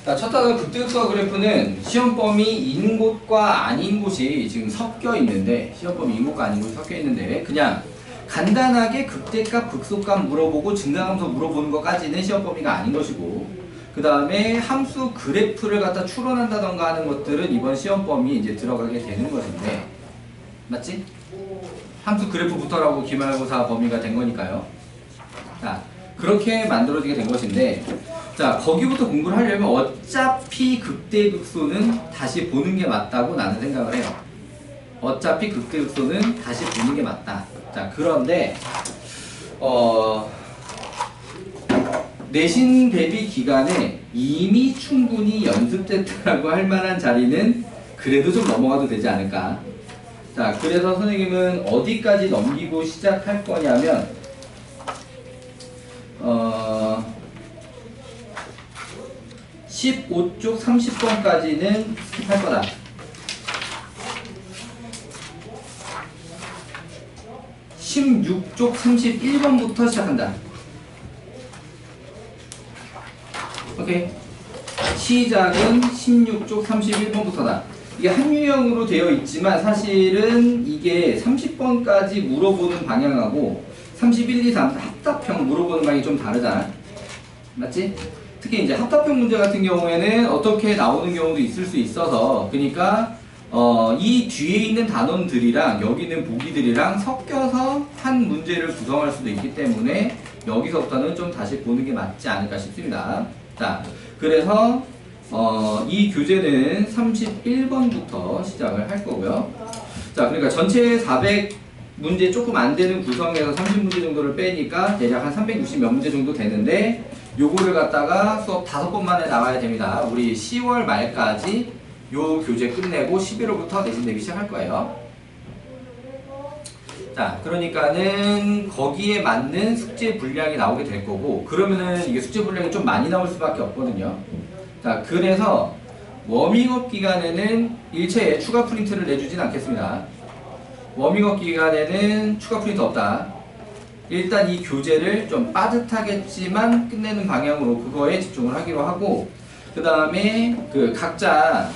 자, 첫 단원 극대극소화 그래프는 시험 범위 인 곳과 아닌 곳이 지금 섞여 있는데, 시험 범위 인 곳과 아닌 곳이 섞여 있는데, 그냥 간단하게 극대값, 극소값 물어보고 증가함수 물어보는 것까지는 시험 범위가 아닌 것이고, 그 다음에 함수 그래프를 갖다 추론한다던가 하는 것들은 이번 시험 범위에 이제 들어가게 되는 것인데, 맞지? 함수 그래프부터라고 기말고사 범위가 된 거니까요. 자, 그렇게 만들어지게 된 것인데, 자, 거기부터 공부를 하려면 어차피 극대극소는 다시 보는 게 맞다고 나는 생각을 해요. 어차피 극대극소는 다시 보는 게 맞다. 자, 그런데 내신 대비 기간에 이미 충분히 연습됐다라고 할 만한 자리는 그래도 좀 넘어가도 되지 않을까. 자, 그래서 선생님은 어디까지 넘기고 시작할 거냐면 15쪽 30번까지는 스킵할 거다. 16쪽 31번부터 시작한다. 오케이. 시작은 16쪽 31번부터다. 이게 한 유형으로 되어 있지만 사실은 이게 30번까지 물어보는 방향하고 31, 2, 3 합답형 물어보는 방향이 좀 다르잖아. 맞지? 특히 이제 합답형 문제 같은 경우에는 어떻게 나오는 경우도 있을 수 있어서, 그러니까 이 뒤에 있는 단원들이랑 여기 있는 보기들이랑 섞여서 한 문제를 구성할 수도 있기 때문에 여기서부터는 좀 다시 보는 게 맞지 않을까 싶습니다. 자, 그래서 이 교재는 31번부터 시작을 할 거고요. 자, 그러니까 전체 400문제 조금 안 되는 구성에서 30문제 정도를 빼니까 대략 한 360 몇 문제 정도 되는데, 요거를 갖다가 수업 5번 만에 나와야 됩니다. 우리 10월 말까지 요 교재 끝내고 11월부터 내신 대비 시작할 거예요. 자, 그러니까는 거기에 맞는 숙제 분량이 나오게 될 거고, 그러면은 이게 숙제 분량이 좀 많이 나올 수밖에 없거든요. 자, 그래서 워밍업 기간에는 일체에 추가 프린트를 내주진 않겠습니다. 워밍업 기간에는 추가 프린트 없다. 일단 이 교재를 좀 빠듯하겠지만 끝내는 방향으로 그거에 집중을 하기로 하고, 그 다음에 그 각자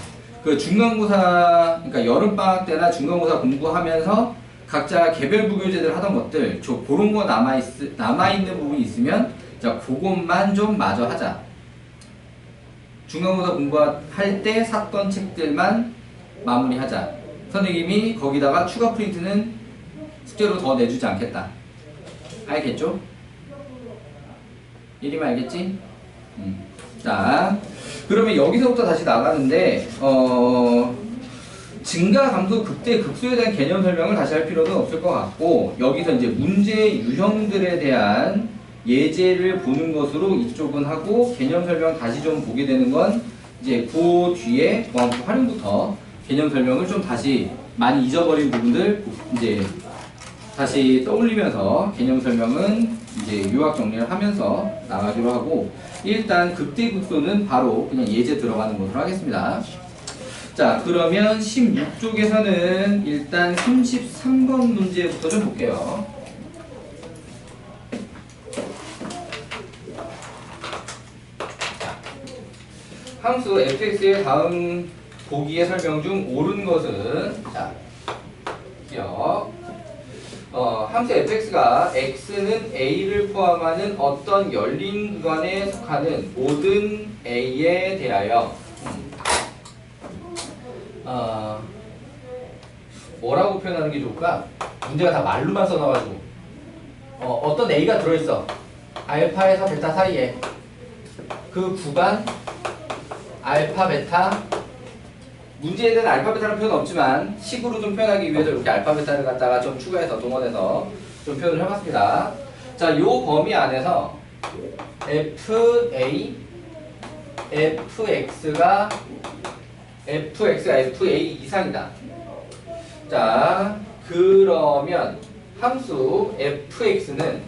그 중간고사, 그러니까 여름방학 때나 중간고사 공부하면서 각자 개별 부교재들 하던 것들, 그런 거 남아있는 부분이 있으면, 자, 그것만 좀 마저 하자. 중간고사 공부할 때 샀던 책들만 마무리하자. 선생님이 거기다가 추가 프린트는 숙제로 더 내주지 않겠다. 알겠죠? 이리만 알겠지? 자, 그러면 여기서부터 다시 나가는데, 증가, 감소, 극대, 극소에 대한 개념 설명을 다시 할 필요는 없을 것 같고, 여기서 이제 문제 유형들에 대한 예제를 보는 것으로 이쪽은 하고, 개념 설명 다시 좀 보게 되는 건 이제 그 뒤에 보안법 활용부터 개념 설명을 좀 다시 많이 잊어버린 부분들 이제 다시 떠올리면서 개념 설명은 이제 요약 정리를 하면서 나가기로 하고, 일단 극대극소는 바로 그냥 예제 들어가는 것으로 하겠습니다. 자, 그러면 16쪽에서는 일단 33번 문제부터 좀 볼게요. 함수 fx의 다음 보기의 설명 중 옳은 것은, 자, 기억. 함수 fx가 x는 a를 포함하는 어떤 열린 구간에 속하는 모든 a에 대하여 뭐라고 표현하는 게 좋을까? 문제가 다 말로만 써놔가지고 어떤 a가 들어있어. 알파에서 베타 사이에 그 구간 알파 베타, 문제에는 알파 베타라는 표현은 없지만 식으로 좀 표현하기 위해서 이렇게 알파 베타를 갖다가 좀 추가해서 동원해서 좀 표현을 해봤습니다. 자, 요 범위 안에서 FA, FX가 FA 이상이다. 자, 그러면 함수 FX는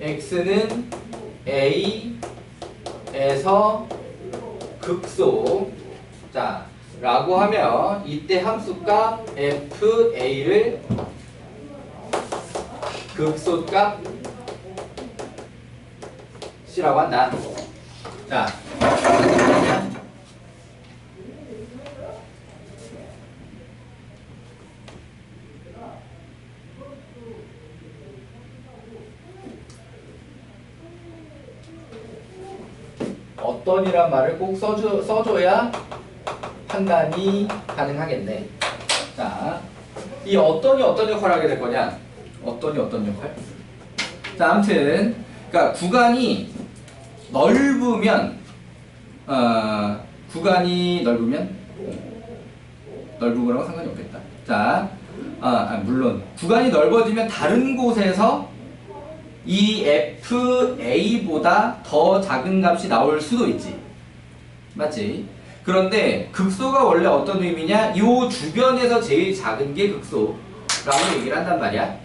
X는 A에서 극소. 자, 라고 하면 이때 함수값 fa를 극소값 c라고 한다. 자, 어떤이란 말을 꼭 써줘야 판단이 가능하겠네. 자, 이 어떤이 어떤 역할을 하게 될 거냐? 어떤이 어떤 역할? 자, 아무튼 그러니까 구간이 넓으면 넓은 거랑 상관이 없겠다. 자, 물론 구간이 넓어지면 다른 곳에서 이 FA보다 더 작은 값이 나올 수도 있지. 맞지? 그런데 극소가 원래 어떤 의미냐? 이 주변에서 제일 작은 게 극소라고 얘기를 한단 말이야.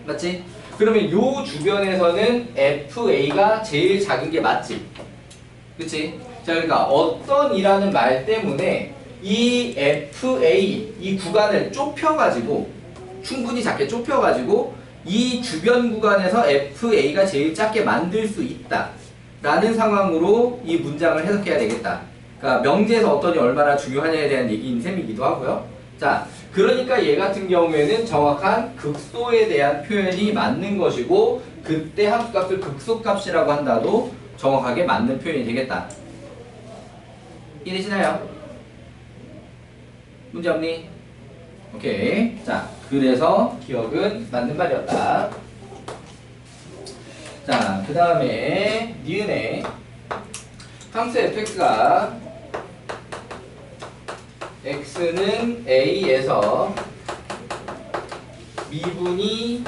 맞지? 그러면 이 주변에서는 FA가 제일 작은 게 맞지? 그치? 자, 그러니까 어떤이라는 말 때문에 이 FA, 이 구간을 좁혀가지고 충분히 작게 좁혀가지고 이 주변 구간에서 FA가 제일 작게 만들 수 있다 라는 상황으로 이 문장을 해석해야 되겠다. 그러니까 명제에서 어떤이 얼마나 중요하냐에 대한 얘기인 셈이기도 하고요. 자, 그러니까 얘 같은 경우에는 정확한 극소에 대한 표현이 맞는 것이고 그때 함수값을 극소값이라고 한다도 정확하게 맞는 표현이 되겠다. 이해되시나요? 문제 없니? 오케이. 자, 그래서 기억은 맞는 말이었다. 자, 그 다음에 니은에 함수 fx가 x는 a에서 미분이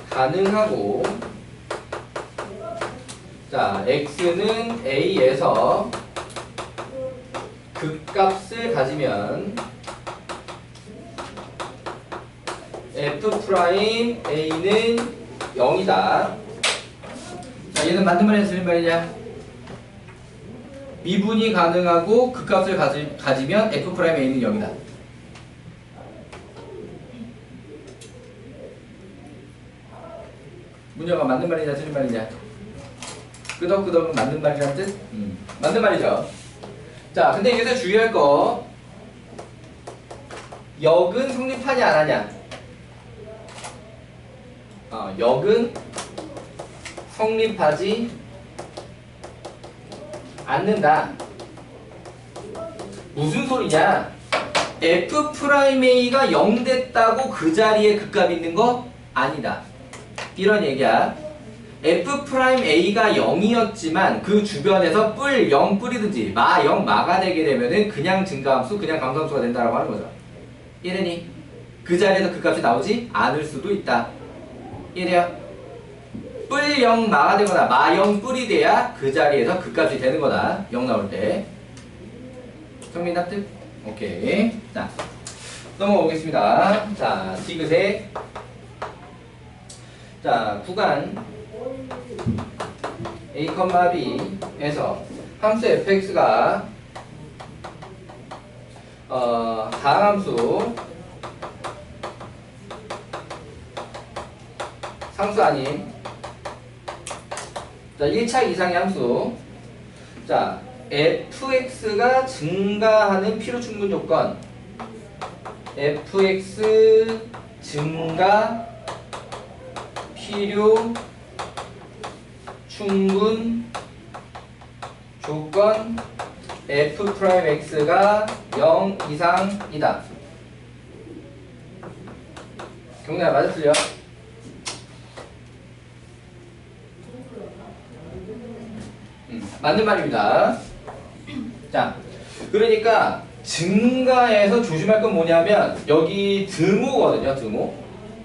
가능하고, 자, x는 a에서 극값을 가지면 f'a는 0이다. 자, 얘는 맞는 말이냐 틀린 말이냐? 미분이 가능하고 극값을 가지면 f'a는 0이다. 문제가 맞는 말이냐 틀린 말이냐? 끄덕끄덕은 맞는 말이란 뜻? 맞는 말이죠. 자, 근데 여기서 주의할 거, 역은 성립하냐 안 하냐? 역은 성립하지 않는다. 무슨 소리냐? f'a가 0 됐다고 그 자리에 극값 있는 거 아니다. 이런 얘기야. f'a가 0이었지만 그 주변에서 뿔 0 뿔이든지 마 0 마가 되게 되면은 그냥 증가함수, 그냥 감소함수가 된다라고 하는 거죠. 이해되니? 그 자리에서 극값이 나오지 않을 수도 있다. 이해돼요? 뿔 0 마가 되거나 마 0 뿔이 돼야 그 자리에서 극값이 되는 거다. 0 나올 때. 정리 납득? 오케이. 자, 넘어가 보겠습니다. 자, 디귿의 자, 구간 a, b에서 함수 fx가 다항함수 상수 아닌, 자, 1차 이상의 함수, 자, fx가 증가하는 필요 충분 조건, fx 증가 필요 충분 조건 f'x가 0 이상이다. 경례야, 맞아 틀려? 맞는 말입니다. 자, 그러니까 증가해서 조심할 건 뭐냐면 여기 등호거든요.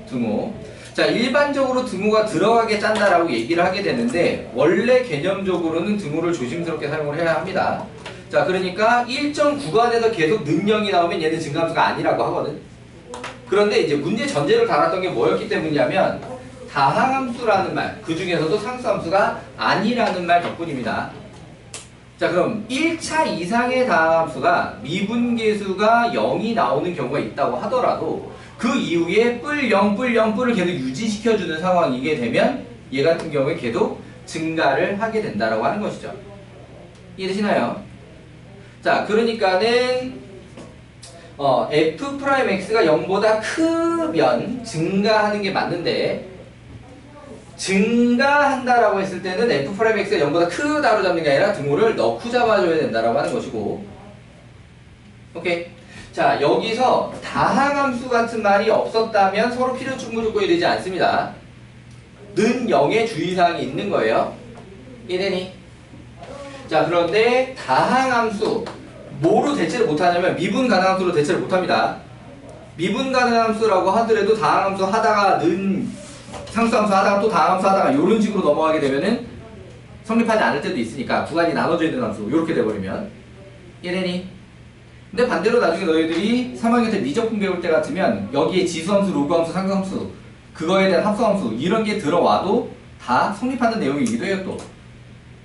등호. 자, 일반적으로 등호가 들어가게 짠다라고 얘기를 하게 되는데 원래 개념적으로는 등호를 조심스럽게 사용을 해야 합니다. 자, 그러니까 일정 구간에서 계속 능령이 나오면 얘는 증가함수가 아니라고 하거든. 그런데 이제 문제 전제를 달았던 게 뭐였기 때문이냐면 다항함수라는 말, 그 중에서도 상수함수가 아니라는 말 덕분입니다. 자, 그럼 1차 이상의 다항함수가 미분계수가 0이 나오는 경우가 있다고 하더라도 그 이후에 뿔 0, 뿔 0, 뿔을 계속 유지시켜주는 상황이게 되면 얘 같은 경우에 걔도 증가를 하게 된다라고 하는 것이죠. 이해되시나요? 자, 그러니까는 f'x가 0보다 크면 증가하는 게 맞는데 증가한다라고 했을 때는 f'x가 0보다 크다로 잡는 게 아니라 등호를 넣고 잡아줘야 된다라고 하는 것이고, 오케이. 자, 여기서 다항함수 같은 말이 없었다면 서로 필요 충분 조건이 되지 않습니다. 는 0의 주의사항이 있는 거예요. 이해되니? 자, 그런데 다항함수 뭐로 대체를 못하냐면 미분 가능함수로 대체를 못합니다. 미분 가능함수라고 하더라도 다항함수 하다가 는 상수함수 하다가 또 다항함수 하다가 이런 식으로 넘어가게 되면은 성립하지 않을 때도 있으니까 구간이 나눠져 있는 함수 이렇게 돼버리면. 이해되니? 근데 반대로 나중에 너희들이 3학년 때 미적분 배울 때 같으면 여기에 지수함수, 로그함수, 상수함수 그거에 대한 합성함수 이런 게 들어와도 다 성립하는 내용이기도 해요 또.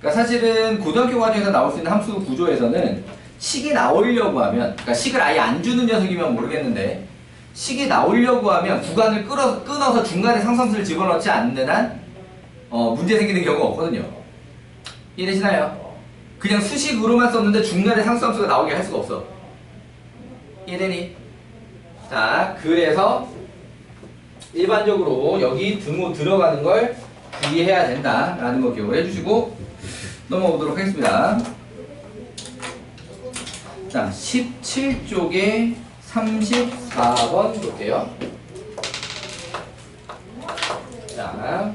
그러니까 사실은 고등학교 과정에서 나올 수 있는 함수 구조에서는 식이 나오려고 하면, 그러니까 식을 아예 안 주는 녀석이면 모르겠는데 식이 나오려고 하면 구간을 끊어서 중간에 상수함수를 집어넣지 않는 한 문제 생기는 경우가 없거든요. 이해되시나요? 그냥 수식으로만 썼는데 중간에 상수함수가 나오게 할 수가 없어. 이해되니? 자, 그래서 일반적으로 여기 등호 들어가는 걸 주의해야 된다라는 거 기억을 해주시고 넘어오도록 하겠습니다. 자, 17쪽에 34번 볼게요. 자,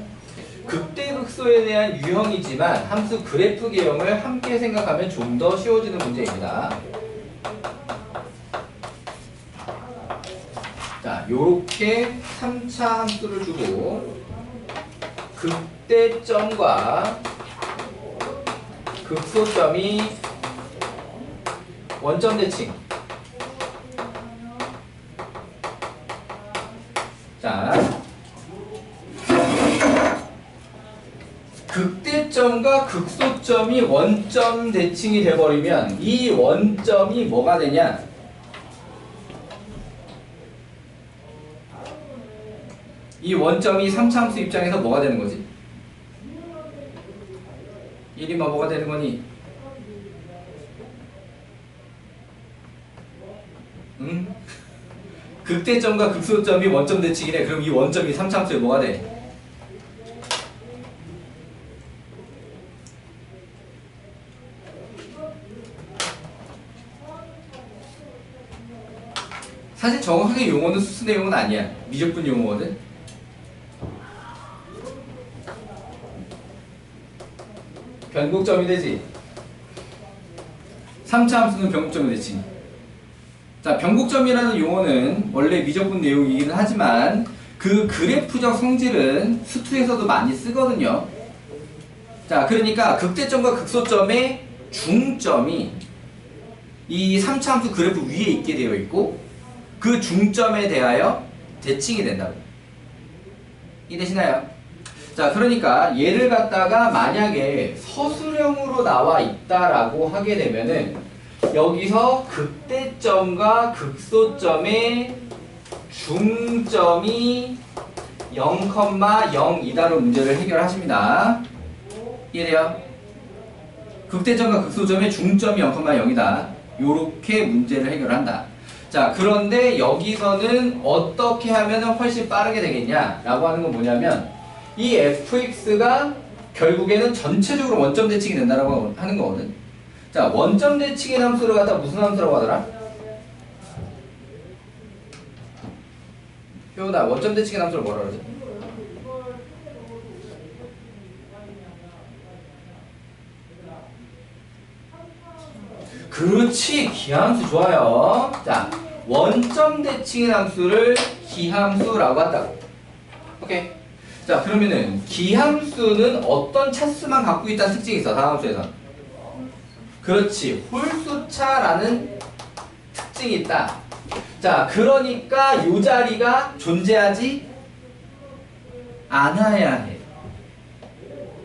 극대극소에 대한 유형이지만 함수 그래프 개형을 함께 생각하면 좀 더 쉬워지는 문제입니다. 자, 요렇게 3차 함수를 주고 극대점과 극소점이 원점 대칭. 자, 극대점과 극소점이 원점 대칭이 돼버리면 이 원점이 뭐가 되냐? 이 원점이 3차 함수 입장에서 뭐가 되는 거지? 1이면 뭐가 되는 거니? 극대점과 극소점이 원점 대칭이래. 그럼 이 원점이 3차 함수에 뭐가 돼? 사실 정확하게 용어는 수수 내용은 아니야. 미적분 용어거든. 변곡점이 되지. 3차 함수는 변곡점이 되지. 자, 변곡점이라는 용어는 원래 미적분 내용이기는 하지만 그 그래프적 성질은 수투에서도 많이 쓰거든요. 자, 그러니까 극대점과 극소점의 중점이 이 3차 함수 그래프 위에 있게 되어 있고 그 중점에 대하여 대칭이 된다고. 이해되시나요? 자, 그러니까 얘를 갖다가 만약에 서술형으로 나와 있다라고 하게 되면은 여기서 극대점과 극소점의 중점이 0,0이다로 문제를 해결하십니다. 이해돼요? 극대점과 극소점의 중점이 0,0이다. 요렇게 문제를 해결한다. 자, 그런데 여기서는 어떻게 하면 훨씬 빠르게 되겠냐 라고 하는 건 뭐냐면 이 fx가 결국에는 전체적으로 원점 대칭이 된다라고 하는 거거든. 자, 원점 대칭의 함수를 갖다 무슨 함수라고 하더라? 효나, 원점 대칭의 함수를 뭐라 그러지? 그렇지, 기함수 좋아요. 자, 원점 대칭의 함수를 기함수라고 한다고. 오케이. 자, 그러면은 기함수는 어떤 차수만 갖고 있다는 특징이 있어, 다함수에서. 그렇지, 홀수차라는 특징이 있다. 자, 그러니까 이 자리가 존재하지 않아야 해.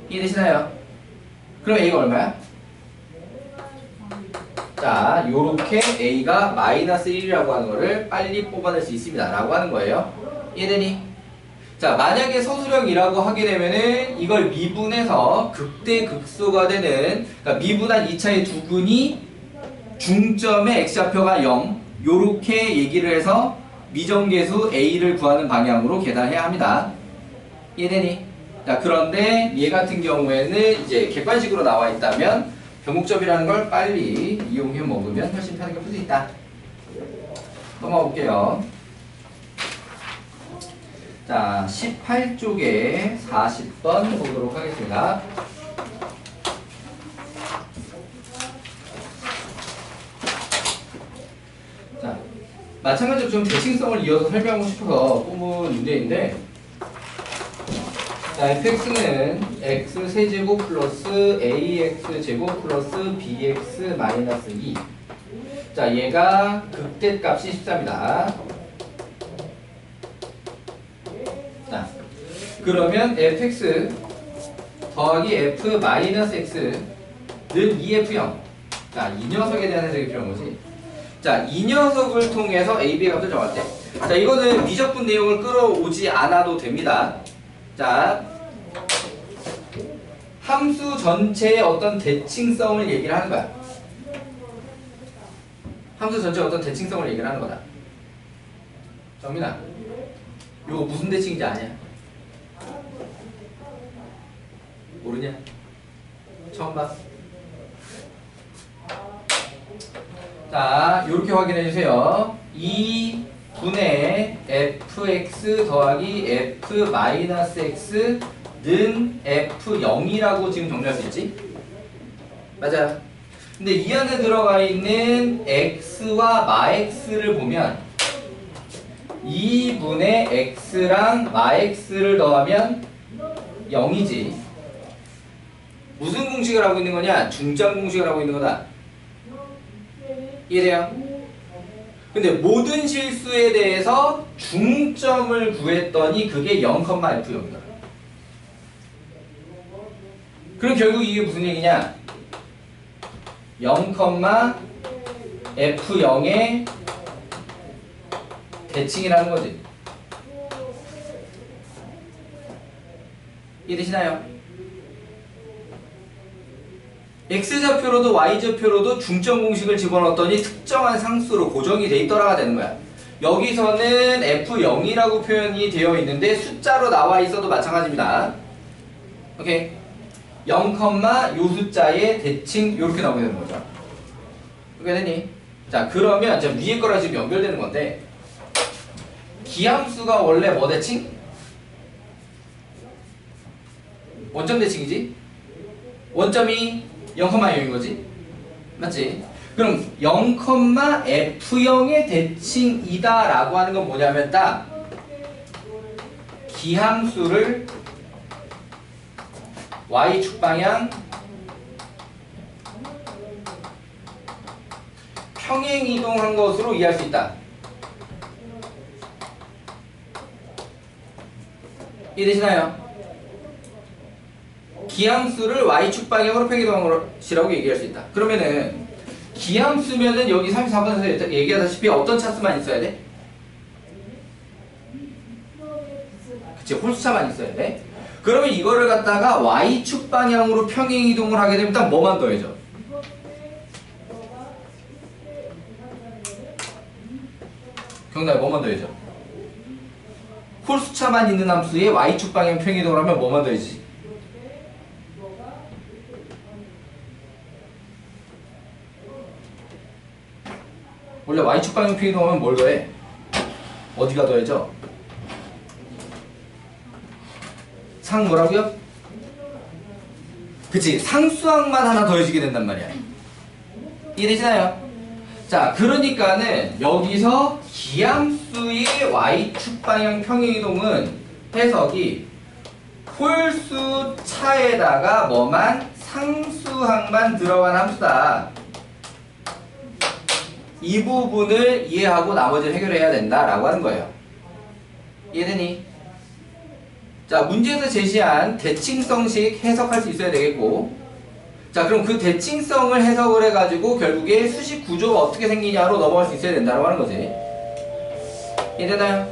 이해되시나요? 그럼 A가 얼마야? 자, 요렇게 A가 마이너스 1이라고 하는 거를 빨리 뽑아낼 수 있습니다. 라고 하는 거예요. 이해되니? 자, 만약에 서술형이라고 하게 되면은 이걸 미분해서 극대극소가 되는, 그러니까 미분한 2차의 두근이 중점의 x좌표가 0, 요렇게 얘기를 해서 미정계수 A를 구하는 방향으로 계산해야 합니다. 이해되니? 자, 그런데 얘 같은 경우에는 이제 객관식으로 나와 있다면 변곡점이라는 걸 빨리 이용해 먹으면 훨씬 편하게 풀 수 있다. 넘어가 볼게요. 자, 18쪽에 40번 보도록 하겠습니다. 자, 마찬가지로 좀 대칭성을 이어서 설명하고 싶어서 뽑은 문제인데, 자, fx는 x 세제곱 플러스 ax 제곱 플러스 bx 마이너스 2. 자, 얘가 극대값이 14입니다. 자, 그러면 fx 더하기 f 마이너스 x는 2f0. 자, 이 녀석에 대한 해석이 필요한 거지. 자, 이 녀석을 통해서 a, b의 값을 정할 때, 자, 이거는 미적분 내용을 끌어오지 않아도 됩니다. 자, 함수 전체의 어떤 대칭성을 얘기를 하는 거야. 함수 전체의 어떤 대칭성을 얘기를 하는 거다. 정민아, 이거 무슨 대칭인지 아냐? 모르냐? 처음 봤어? 자, 요렇게 확인해 주세요. 2분의 fx 더하기 f 마이너스 x 는 f0이라고 지금 정리할 수 있지? 맞아. 근데 이 안에 들어가 있는 x와 마x를 보면 2분의 x랑 마x를 더하면 0이지. 무슨 공식을 하고 있는 거냐? 중점 공식을 하고 있는 거다. 이해돼요? 근데 모든 실수에 대해서 중점을 구했더니 그게 0,f0이다. 그럼 결국 이게 무슨 얘기냐? 0,f0의 대칭이라는 거지. 이해되시나요? x좌표로도 y좌표로도 중점 공식을 집어넣었더니 특정한 상수로 고정이 돼 있더라가 되는 거야. 여기서는 f0이라고 표현이 되어 있는데 숫자로 나와 있어도 마찬가지입니다. 오케이? 0, 요 숫자의 대칭 이렇게 나오게 되는 거죠. 그렇게 되니? 자, 그러면 자, 위에 거랑 지금 연결되는 건데 기함수가 원래 뭐 대칭? 원점 대칭이지? 원점이 0,0인 거지? 맞지? 그럼 0,f0의 대칭이다 라고 하는 건 뭐냐면 딱 기함수를 y축 방향 평행 이동한 것으로 이해할 수 있다. 이해되시나요? 기함수를 y축 방향으로 평행 이동한 것이라고 얘기할 수 있다. 그러면은 기함수면은 여기 34번에서 얘기하다시피 어떤 차수만 있어야 돼? 그치, 홀수차만 있어야 돼. 그러면 이거를 갖다가 y축 방향으로 평행 이동을 하게 되면 딱 뭐만 더해져? 경나야, 뭐만 더해져? 홀수차만 있는 함수에 y축 방향 평행 이동을 하면 뭐만 더해지지? 원래 y축 방향 평행 이동하면 뭘 더해? 어디가 더해져? 상 뭐라고요? 그치, 상수항만 하나 더해지게 된단 말이야. 이해되시나요? 자, 그러니까는 여기서 기함수의 y축 방향 평행이동은 해석이 홀수 차에다가 뭐만 상수항만 들어간 함수다. 이 부분을 이해하고 나머지를 해결해야 된다라고 하는 거예요. 이해되니? 자, 문제에서 제시한 대칭성식 해석할 수 있어야 되겠고, 자, 그럼 그 대칭성을 해석을 해가지고 결국에 수식 구조가 어떻게 생기냐로 넘어갈 수 있어야 된다고 하는 거지. 이해되나요?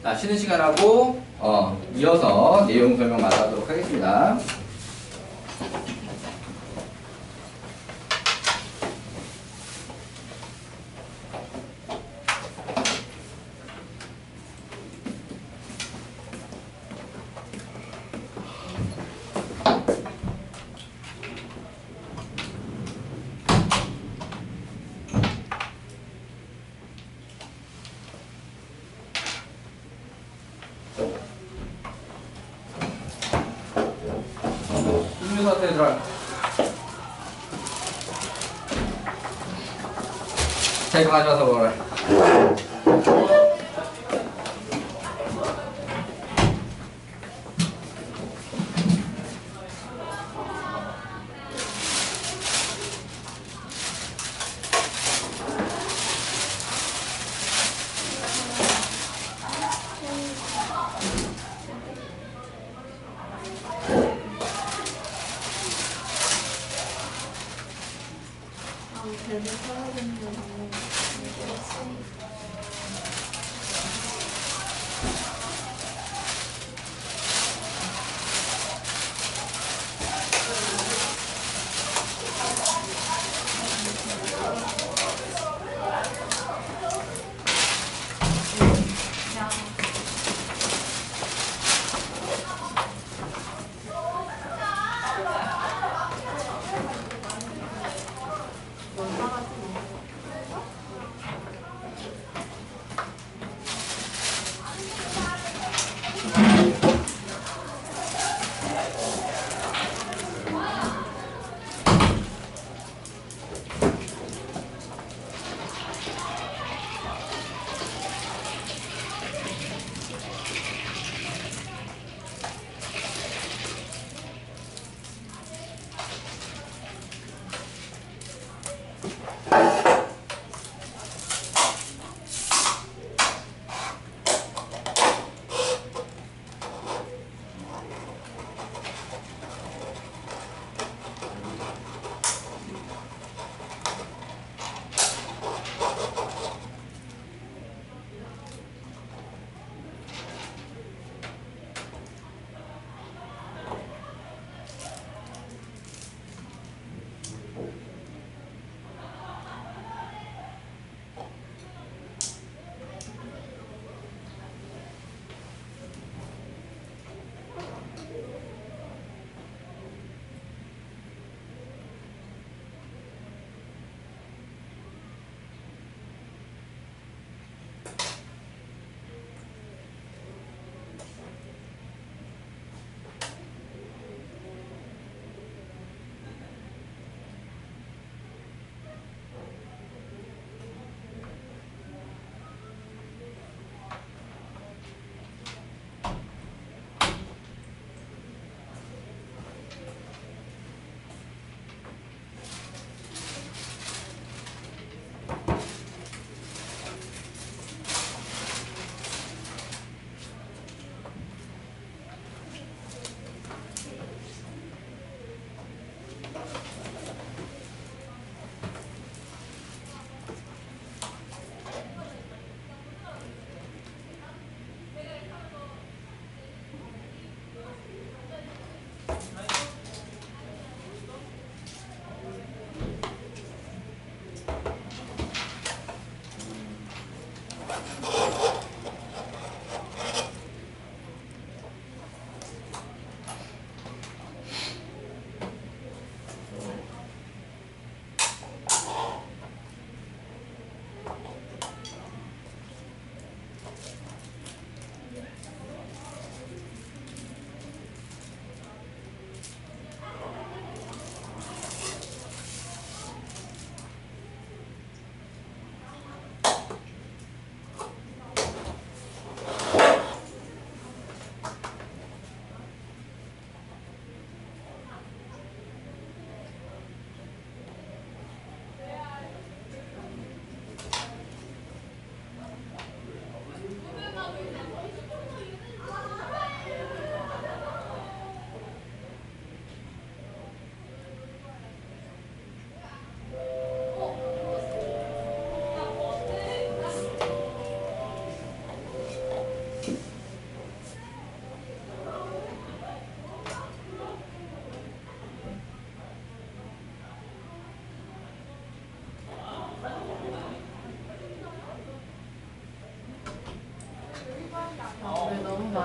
자, 쉬는 시간하고 이어서 내용 설명 마무리하도록 하겠습니다. 음료수한테 들어가. 자, 이거 가져와서 먹어라.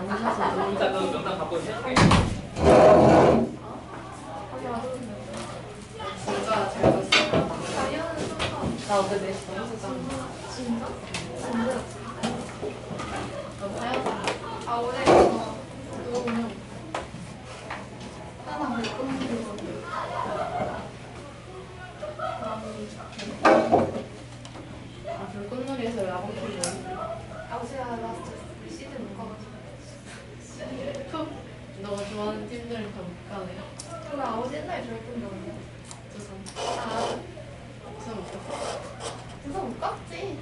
아니셔서 일단 너 명단 갖고 해줄게. 진짜 잘 봤어. 나 어제 4시 너무 늦었잖아. 진짜? 진짜? 너 봐야 아, 오늘 너무 하나 못 끊는 거. 불꽃놀이에서 야구 TV 아우스야 라스트 시즌 못 가가지고. 너가 좋아하는 팀들은 다 못 가네. 그거 아우스 옛날에 좋아했던 거 아니야? 두산. 아, 두산 못 갔어? 부산 못 갔지?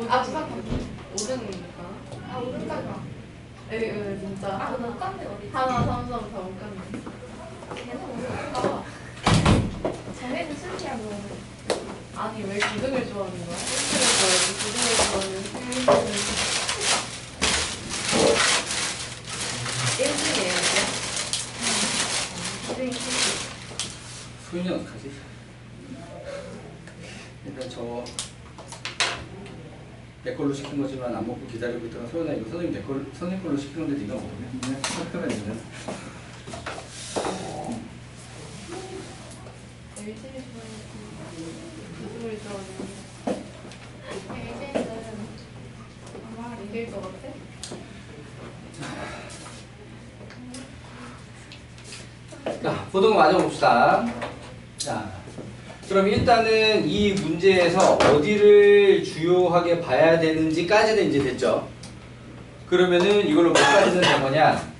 아, 부산 갔지? 5등은 못 가나? 아, 오등까지 가. 에이, 진짜. 아, 못 갔네, 어디? 하나, 3, 3 다 못 갔네. 걔는 못 가. 정해진 순위야, 그거는. 아니, 왜 9등을 좋아하는 거야? 1등을 좋아하지, 9등을 좋아하는 1등이에요, 이게? 소윤이 어떡하지? 일단 내 걸로 시킨 거지만 안 먹고 기다리고 있다가 소연아 이거 선생님 걸로 시킨 건데 네가 먹으면 그냥 생각하면 되잖아. 1등을 좋아하는 9등을 좋아하는 LG는 아마 이길 것 같아? 자, 보던 거 맞아봅시다. 자, 그럼 일단은 이 문제에서 어디를 주요하게 봐야 되는지까지는 이제 됐죠. 그러면은 이걸로 몇 가지는 된 거냐?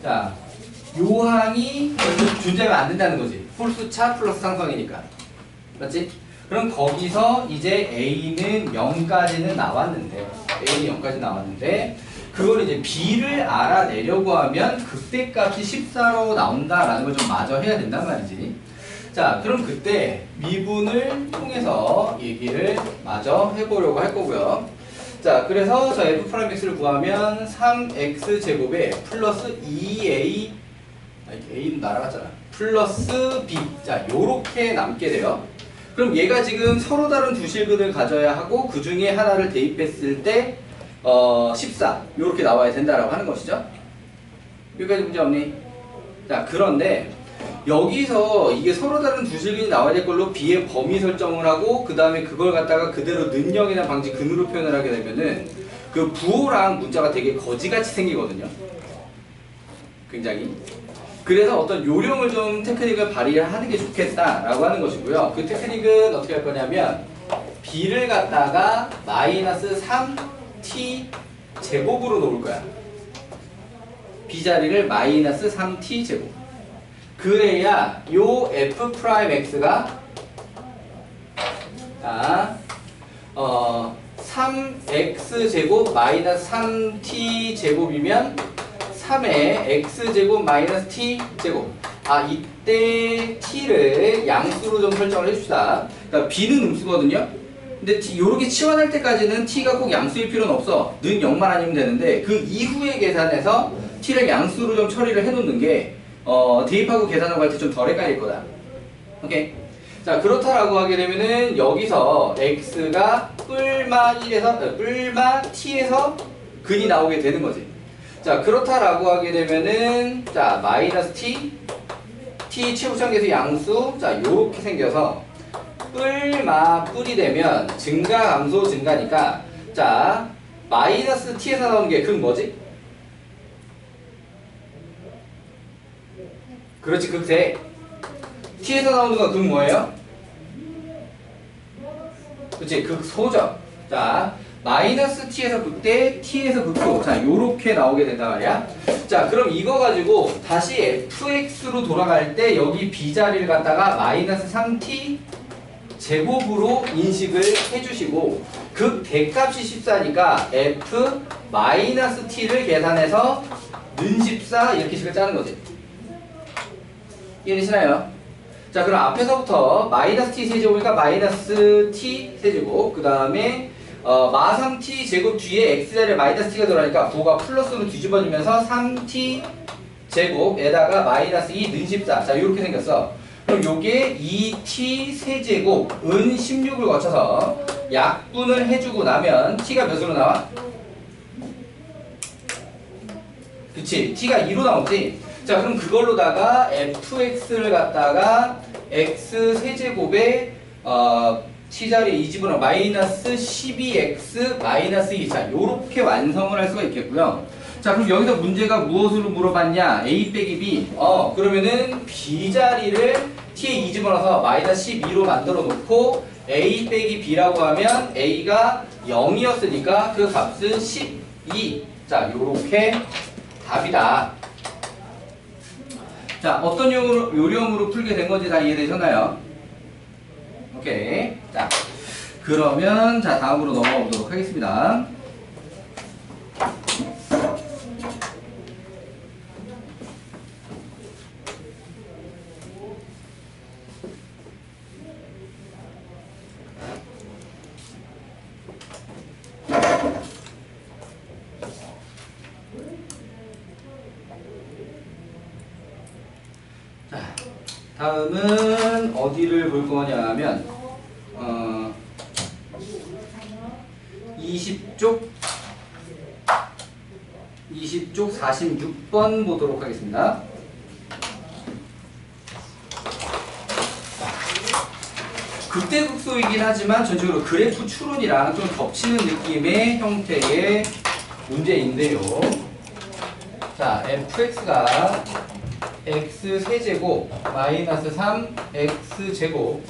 자, 요 항이 존재가 안 된다는 거지. 홀수차 플러스 상성이니까. 맞지? 그럼 거기서 이제 A는 0까지는 나왔는데, A는 0까지 나왔는데, 그걸 이제 B를 알아내려고 하면 극대값이 14로 나온다라는 걸 좀 마저 해야 된단 말이지. 자, 그럼 그때 미분을 통해서 얘기를 마저 해보려고 할 거고요. 자, 그래서 저 F'X를 구하면 3X제곱에 플러스 2A, A는 날아갔잖아. 플러스 B. 자, 요렇게 남게 돼요. 그럼 얘가 지금 서로 다른 두 실근을 가져야 하고 그 중에 하나를 대입했을 때 14 요렇게 나와야 된다라고 하는 것이죠. 여기까지 문제 없니? 자, 그런데 여기서 이게 서로 다른 두 실근이 나와야 될 걸로 B의 범위 설정을 하고 그 다음에 그걸 갖다가 그대로 는영이나 방지 근으로 표현을 하게 되면은 그 부호랑 문자가 되게 거지같이 생기거든요. 굉장히. 그래서 어떤 요령을 좀 테크닉을 발휘하는 게 좋겠다라고 하는 것이고요. 그 테크닉은 어떻게 할 거냐면 B를 갖다가 마이너스 3t 제곱으로 놓을 거야. B 자리를 마이너스 3t 제곱. 그래야 요 F'X가 3x 제곱 마이너스 3t 제곱이면 3의 x제곱 마이너스 t제곱. 이때 t를 양수로 좀 설정을 해줍시다. 그러니까 b는 음수거든요. 근데 요렇게 치환할 때까지는 t가 꼭 양수일 필요는 없어. 는 0만 아니면 되는데 그 이후에 계산해서 t를 양수로 좀 처리를 해놓는 게 대입하고 계산하고 할 때 좀 덜 헷갈릴 거다. 오케이? 자, 그렇다라고 하게 되면은 여기서 x가 뿔마 1에서 뿔마 t에서 근이 나오게 되는 거지. 자, 그렇다라고 하게 되면은 자, 마이너스 t 최우선계수 양수. 자, 요렇게 생겨서 뿔마 뿔이 되면 증가 감소 증가니까 자, 마이너스 t에서 나오는 게 극 뭐지? 그렇지, 극세. t에서 나오는 건 극 뭐예요? 그렇지, 극소죠. 자, 마이너스 t에서 극대, t에서 극소. 자, 요렇게 나오게 된단 말이야. 자, 그럼 이거 가지고 다시 fx로 돌아갈 때 여기 b 자리를 갖다가 마이너스 3t 제곱으로 인식을 해주시고 극대값이 14니까 f 마이너스 t를 계산해서 는 14 이렇게 식을 짜는 거지. 이해되시나요? 자, 그럼 앞에서부터 마이너스 t 세제곱이니까 마이너스 t 세제곱, 그 다음에 마 3t 제곱 뒤에 x자리에 마이너스 t가 들어가니까 부호가 플러스로 뒤집어지면서 3t 제곱에다가 마이너스 2 는 14. 자, 이렇게 생겼어. 그럼 요게 2t 세제곱 은 16을 거쳐서 약분을 해주고 나면 t가 몇으로 나와? 그치? t가 2로 나오지? 자, 그럼 그걸로다가 fx를 갖다가 x 세제곱에 t자리에 이 집어넣어 마이너스 12x 마이너스 2. 자, 요렇게 완성을 할 수가 있겠고요. 자, 그럼 여기서 문제가 무엇으로 물어봤냐? a 빼기 b. 그러면은 b자리를 t에 이 집어넣어서 마이너스 12로 만들어 놓고 a 빼기 b라고 하면 a가 0이었으니까 그 값은 12. 자, 요렇게 답이다. 자, 어떤 요령으로 풀게 된 건지 다 이해되셨나요? 오케이. 자, 그러면 자, 다음으로 넘어가 보도록 하겠습니다. 다음은 어디를 볼 거냐면 20쪽 46번 보도록 하겠습니다. 극대극소이긴 하지만 전체적으로 그래프 추론이랑 좀 겹치는 느낌의 형태의 문제인데요. 자, fx가 x 세제곱 마이너스 3 x 제곱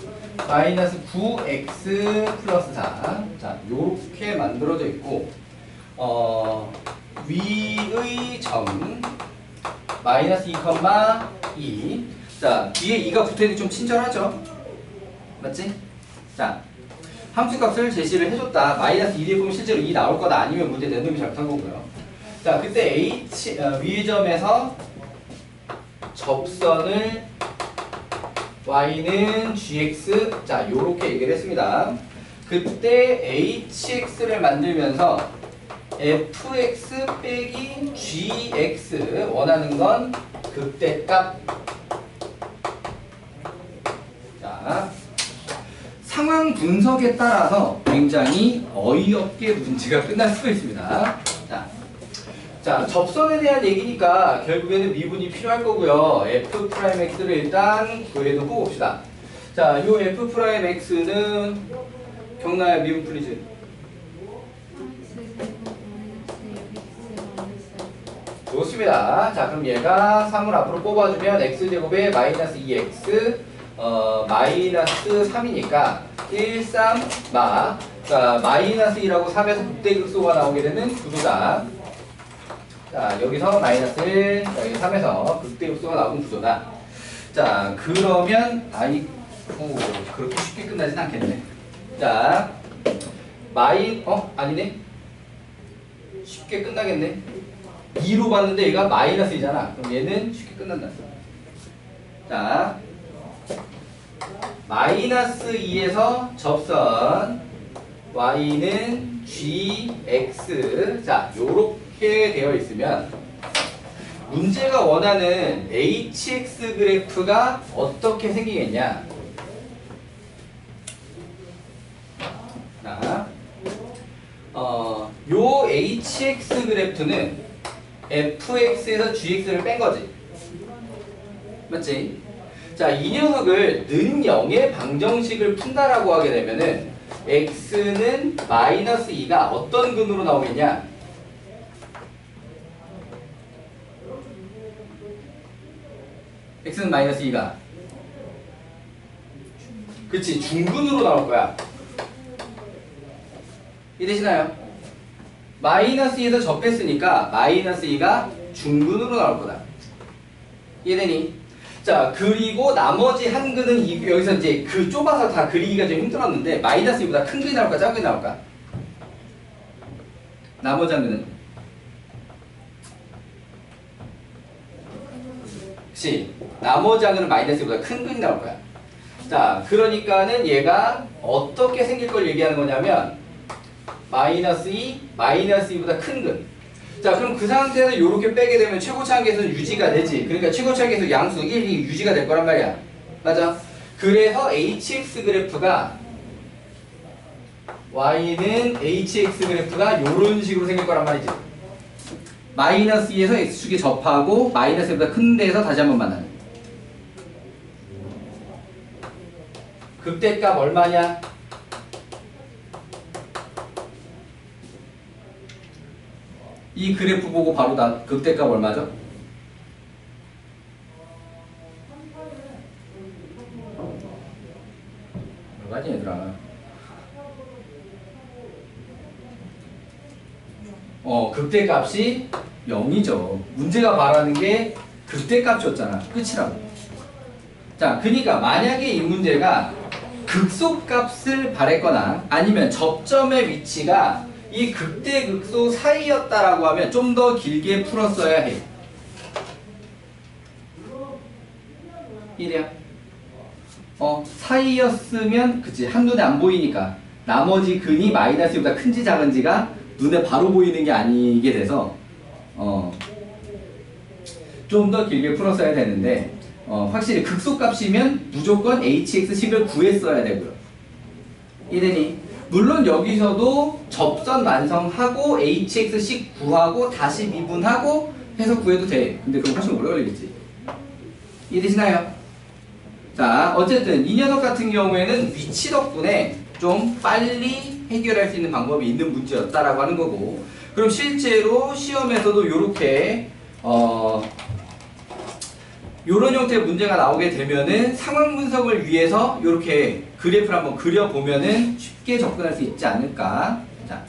마이너스 9x 플러스 4. 자, 요렇게 만들어져 있고 위의 점 마이너스 2,2. 자, 뒤에 2가 붙어있는데 좀 친절하죠? 맞지? 자, 함수값을 제시를 해줬다. 마이너스 2를 보면 실제로 2 나올 거다. 아니면 문제 낸 놈이 잘못한 거고요. 자, 그때 위의 점에서 접선을 y는 gx, 자, 요렇게 얘기를 했습니다. 그때 hx를 만들면서 fx 빼기 gx, 원하는 건 극대값. 자, 상황 분석에 따라서 굉장히 어이없게 문제가 끝날 수가 있습니다. 자, 접선에 대한 얘기니까 결국에는 미분이 필요할 거고요. f'x를 일단 구해놓고 봅시다. 자, 요 f'x는 경나야 미분 플리즈. 좋습니다. 자, 그럼 얘가 3을 앞으로 뽑아주면 x제곱에 마이너스 2x 마이너스 3이니까 1, 3, 마. 자, 마이너스 2라고 3에서 극대극소가 나오게 되는 구조다. 자, 여기서 마이너스 1, 여기 3에서 극대극소가 나오는 구조다. 자, 그러면 그렇게 쉽게 끝나진 않겠네. 자, 아니네. 쉽게 끝나겠네. 2로 봤는데 얘가 마이너스 2잖아. 그럼 얘는 쉽게 끝난다. 자, 마이너스 2에서 접선 y는 gx. 자, 요렇게 되어 있으면 문제가 원하는 hx 그래프가 어떻게 생기겠냐? 자, 요 hx 그래프는 fx에서 gx를 뺀 거지. 맞지? 자, 이 녀석을 는 0의 방정식을 푼다라고 하게 되면은 x는 마이너스 2가 어떤 근으로 나오겠냐? x는 마이너스 2가 그치, 중근으로 나올 거야. 이해되시나요? 마이너스 2에서 접했으니까 마이너스 2가 중근으로 나올 거다. 이해되니? 자, 그리고 나머지 한 근은 여기서 이제 그 좁아서 다 그리기가 좀 힘들었는데 마이너스 2보다 큰 근이 나올까 작은 근이 나올까? 나머지 한 근은 그치? 나머지 한 근은 마이너스 2보다 큰 근이 나올 거야. 자, 그러니까는 얘가 어떻게 생길 걸 얘기하는 거냐면 마이너스 2, 마이너스 2보다 큰 근. 자, 그럼 그 상태에서 이렇게 빼게 되면 최고차항계수는 유지가 되지. 그러니까 최고차항계수 양수 1, 2 유지가 될 거란 말이야. 맞아? 그래서 hx 그래프가 y는 hx 그래프가 이런 식으로 생길 거란 말이지. 마이너스 2에서 x축에 접하고 마이너스 1보다 큰 데에서 다시 한번 만나는. 극대값 얼마냐? 이 그래프 보고 바로 극대값 얼마죠? 얼마지 얘들아? 극대값이 0이죠. 문제가 말하는 게 극대값이었잖아. 끝이라고. 자, 그러니까 만약에 이 문제가 극소값을 바랬거나 아니면 접점의 위치가 이 극대 극소 사이였다라고 하면 좀 더 길게 풀었어야 해. 이래야. 사이였으면 그치, 한눈에 안 보이니까 나머지 근이 마이너스 2보다 큰지 작은지가 눈에 바로 보이는 게 아니게 돼서 좀 더 길게 풀었어야 되는데 확실히 극소값이면 무조건 hx식을 구했어야 되고요. 이래니 물론 여기서도 접선 완성하고 hx식 구하고 다시 미분하고 해서 구해도 돼. 근데 그럼 훨씬 오래 걸리겠지. 이해되시나요? 자, 어쨌든 이 녀석 같은 경우에는 위치 덕분에 좀 빨리 해결할 수 있는 방법이 있는 문제였다라고 하는 거고, 그럼 실제로 시험에서도 요렇게 요런 형태의 문제가 나오게 되면은 상황 분석을 위해서 요렇게 그래프를 한번 그려보면은 쉽게 접근할 수 있지 않을까. 자,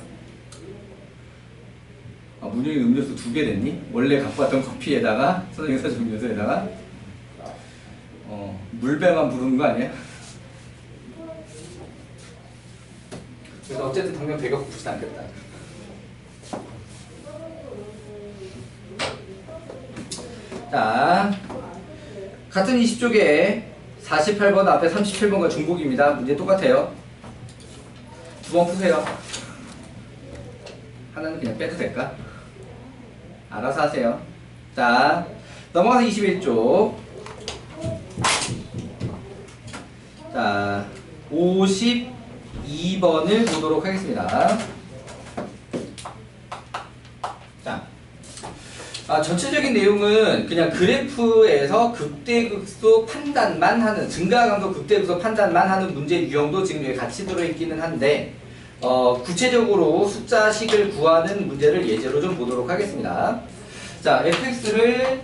문영이 음료수 2개 됐니? 원래 갖고 왔던 커피에다가 선생님 사준 음료수에다가 물배만 부르는 거 아니야? 그래서 어쨌든 당장 배가 고프진 않겠다. 자, 같은 20쪽에 48번 앞에 37번과 중복입니다. 문제 똑같아요. 2번 푸세요. 하나는 그냥 빼도 될까? 알아서 하세요. 자, 넘어가서 21쪽. 자, 52번을 보도록 하겠습니다. 자, 전체적인 내용은 그냥 그래프에서 극대극소 판단만 하는, 증가감도 극대극소 판단만 하는 문제 유형도 지금 여기 같이 들어있기는 한데, 구체적으로 숫자식을 구하는 문제를 예제로 좀 보도록 하겠습니다. 자, fx를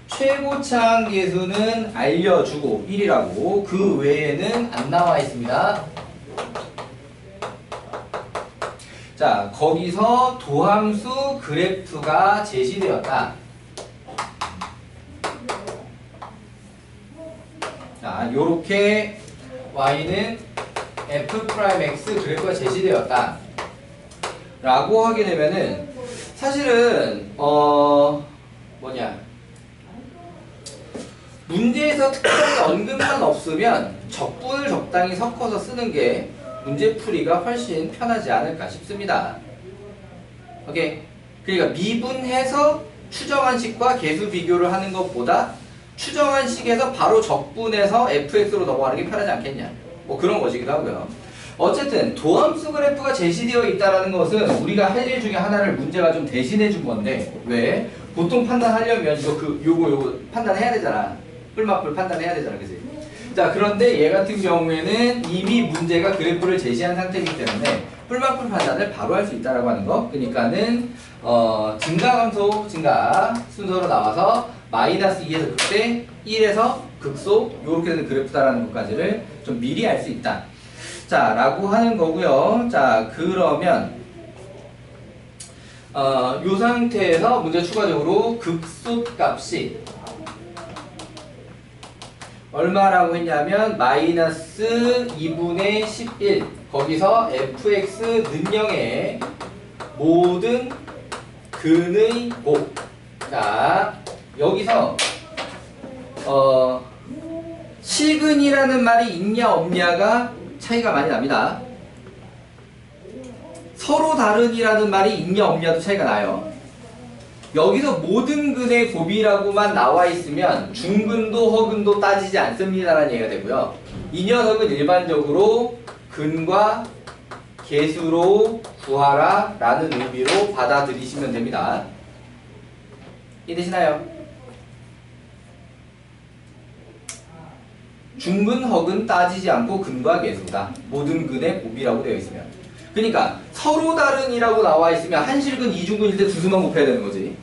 최고차항 계수는 알려주고 1이라고, 그 외에는 안 나와 있습니다. 자, 거기서 도함수 그래프가 제시되었다. 자, 요렇게 y는 f'x 그래프가 제시되었다 라고 하게 되면은 사실은 문제에서 특별히 언급만 없으면 적분을 적당히 섞어서 쓰는 게 문제 풀이가 훨씬 편하지 않을까 싶습니다. 오케이. 그러니까 미분해서 추정한 식과 계수 비교를 하는 것보다 추정한 식에서 바로 적분해서 fx로 넘어가는 게 편하지 않겠냐. 뭐 그런 것이기도 하고요. 어쨌든 도함수 그래프가 제시되어 있다는 것은 우리가 할 일 중에 하나를 문제가 좀 대신해 준 건데, 왜? 보통 판단하려면 요거 판단해야 되잖아. 뿔맛뿔 판단해야 되잖아. 그치? 자, 그런데 얘 같은 경우에는 이미 문제가 그래프를 제시한 상태이기 때문에 뿔맛뿔 판단을 바로 할 수 있다라고 하는 거. 그러니까는 증가 감소 증가 순서로 나와서 마이너스 2에서 극대, 1에서 극소, 요렇게 되는 그래프다라는 것까지를 좀 미리 알 수 있다. 자, 라고 하는 거고요. 자, 그러면 요 상태에서 문제 추가적으로 극소값이 얼마라고 했냐면 마이너스 2분의 11, 거기서 fx 능령의 모든 근의 곱. 자, 여기서 실근이라는 말이 있냐 없냐가 차이가 많이 납니다. 서로 다른이라는 말이 있냐 없냐도 차이가 나요. 여기서 모든 근의 곱이라고만 나와 있으면 중근도 허근도 따지지 않습니다라는 얘기가 되고요. 이 녀석은 일반적으로 근과 개수로 구하라 라는 의미로 받아들이시면 됩니다. 이해되시나요? 중근, 허근 따지지 않고 근과 개수다. 모든 근의 곱이라고 되어 있으면. 그러니까 서로 다른이라고 나와 있으면 한실근, 이중근일 때 두 수만 곱해야 되는 거지.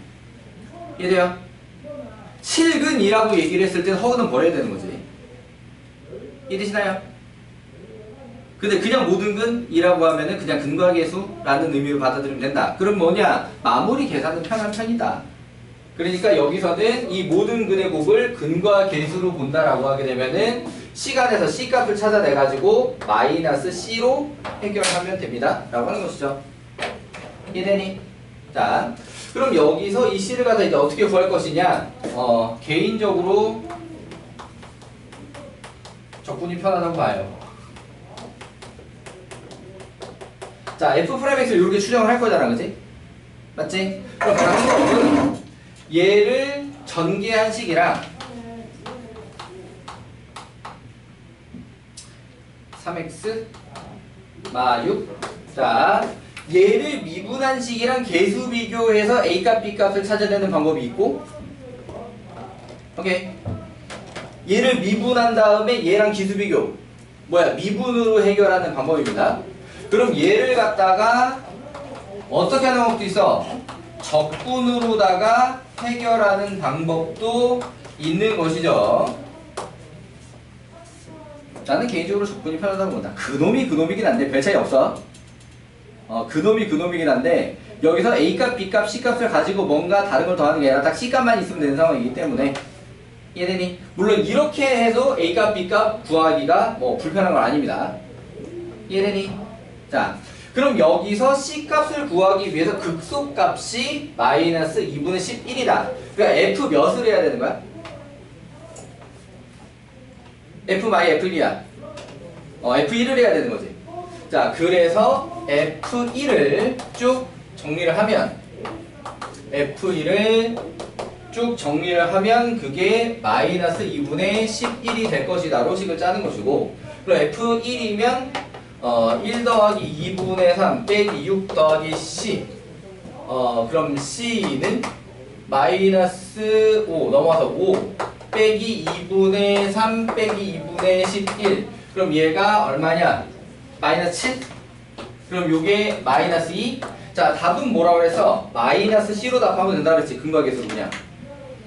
이해돼요? 실근이라고 얘기를 했을 때 허근은 버려야 되는 거지. 이해되시나요? 근데 그냥 모든 근이라고 하면은 그냥 근과 개수라는 의미로 받아들이면 된다. 그럼 뭐냐? 마무리 계산은 편한 편이다. 그러니까 여기서는 이 모든 근의 곱을 근과 개수로 본다라고 하게 되면은 시간에서 C 값을 찾아내가지고 마이너스 C로 해결하면 됩니다. 라고 하는 것이죠. 이해되니? 자, 그럼 여기서 이 C를 갖다 이제 어떻게 구할 것이냐? 개인적으로 적분이 편하다고 봐요. 자, F'X를 이렇게 추정을 할 거잖아, 그치? 맞지? 그럼 방법은 얘를 전개한 식이랑 3x 마 6. 자, 얘를 미분한 식이랑 개수 비교해서 A값, B값을 찾아내는 방법이 있고, 오케이. 얘를 미분한 다음에 얘랑 기수 비교, 미분으로 해결하는 방법입니다. 그럼 얘를 갖다가 어떻게 하는 방법도 있어? 적분으로다가 해결하는 방법도 있는 것이죠. 나는 개인적으로 적분이 편하다고 본다. 그놈이 그놈이긴 한데 별 차이 없어. 그놈이 그놈이긴 한데 여기서 A값, B값, C값을 가지고 뭔가 다른 걸 더하는 게 아니라 딱 C값만 있으면 되는 상황이기 때문에. 이해되니? 물론 이렇게 해도 A값, B값 구하기가 불편한 건 아닙니다. 이해되니? 자, 그럼 여기서 C값을 구하기 위해서 극소값이 마이너스 2분의 11이다. 그러니까 F 몇을 해야 되는 거야? F 마이 F1이야. F1을 해야 되는 거지. 자, 그래서 F1을 쭉 정리를 하면 그게 마이너스 2분의 11이 될 것이다. 로 식을 짜는 것이고, 그럼 F1이면 1 더하기 2분의 3 빼기 6 더하기 C. 그럼 C는 마이너스 5 넘어가서 5 빼기 2분의 3 빼기 2분의 11. 그럼 얘가 얼마냐? 마이너스 7? 그럼 요게 마이너스 2? 자, 답은 뭐라고 그래서 마이너스 C로 답하면 된다 그랬지. 근과 계수로 그냥.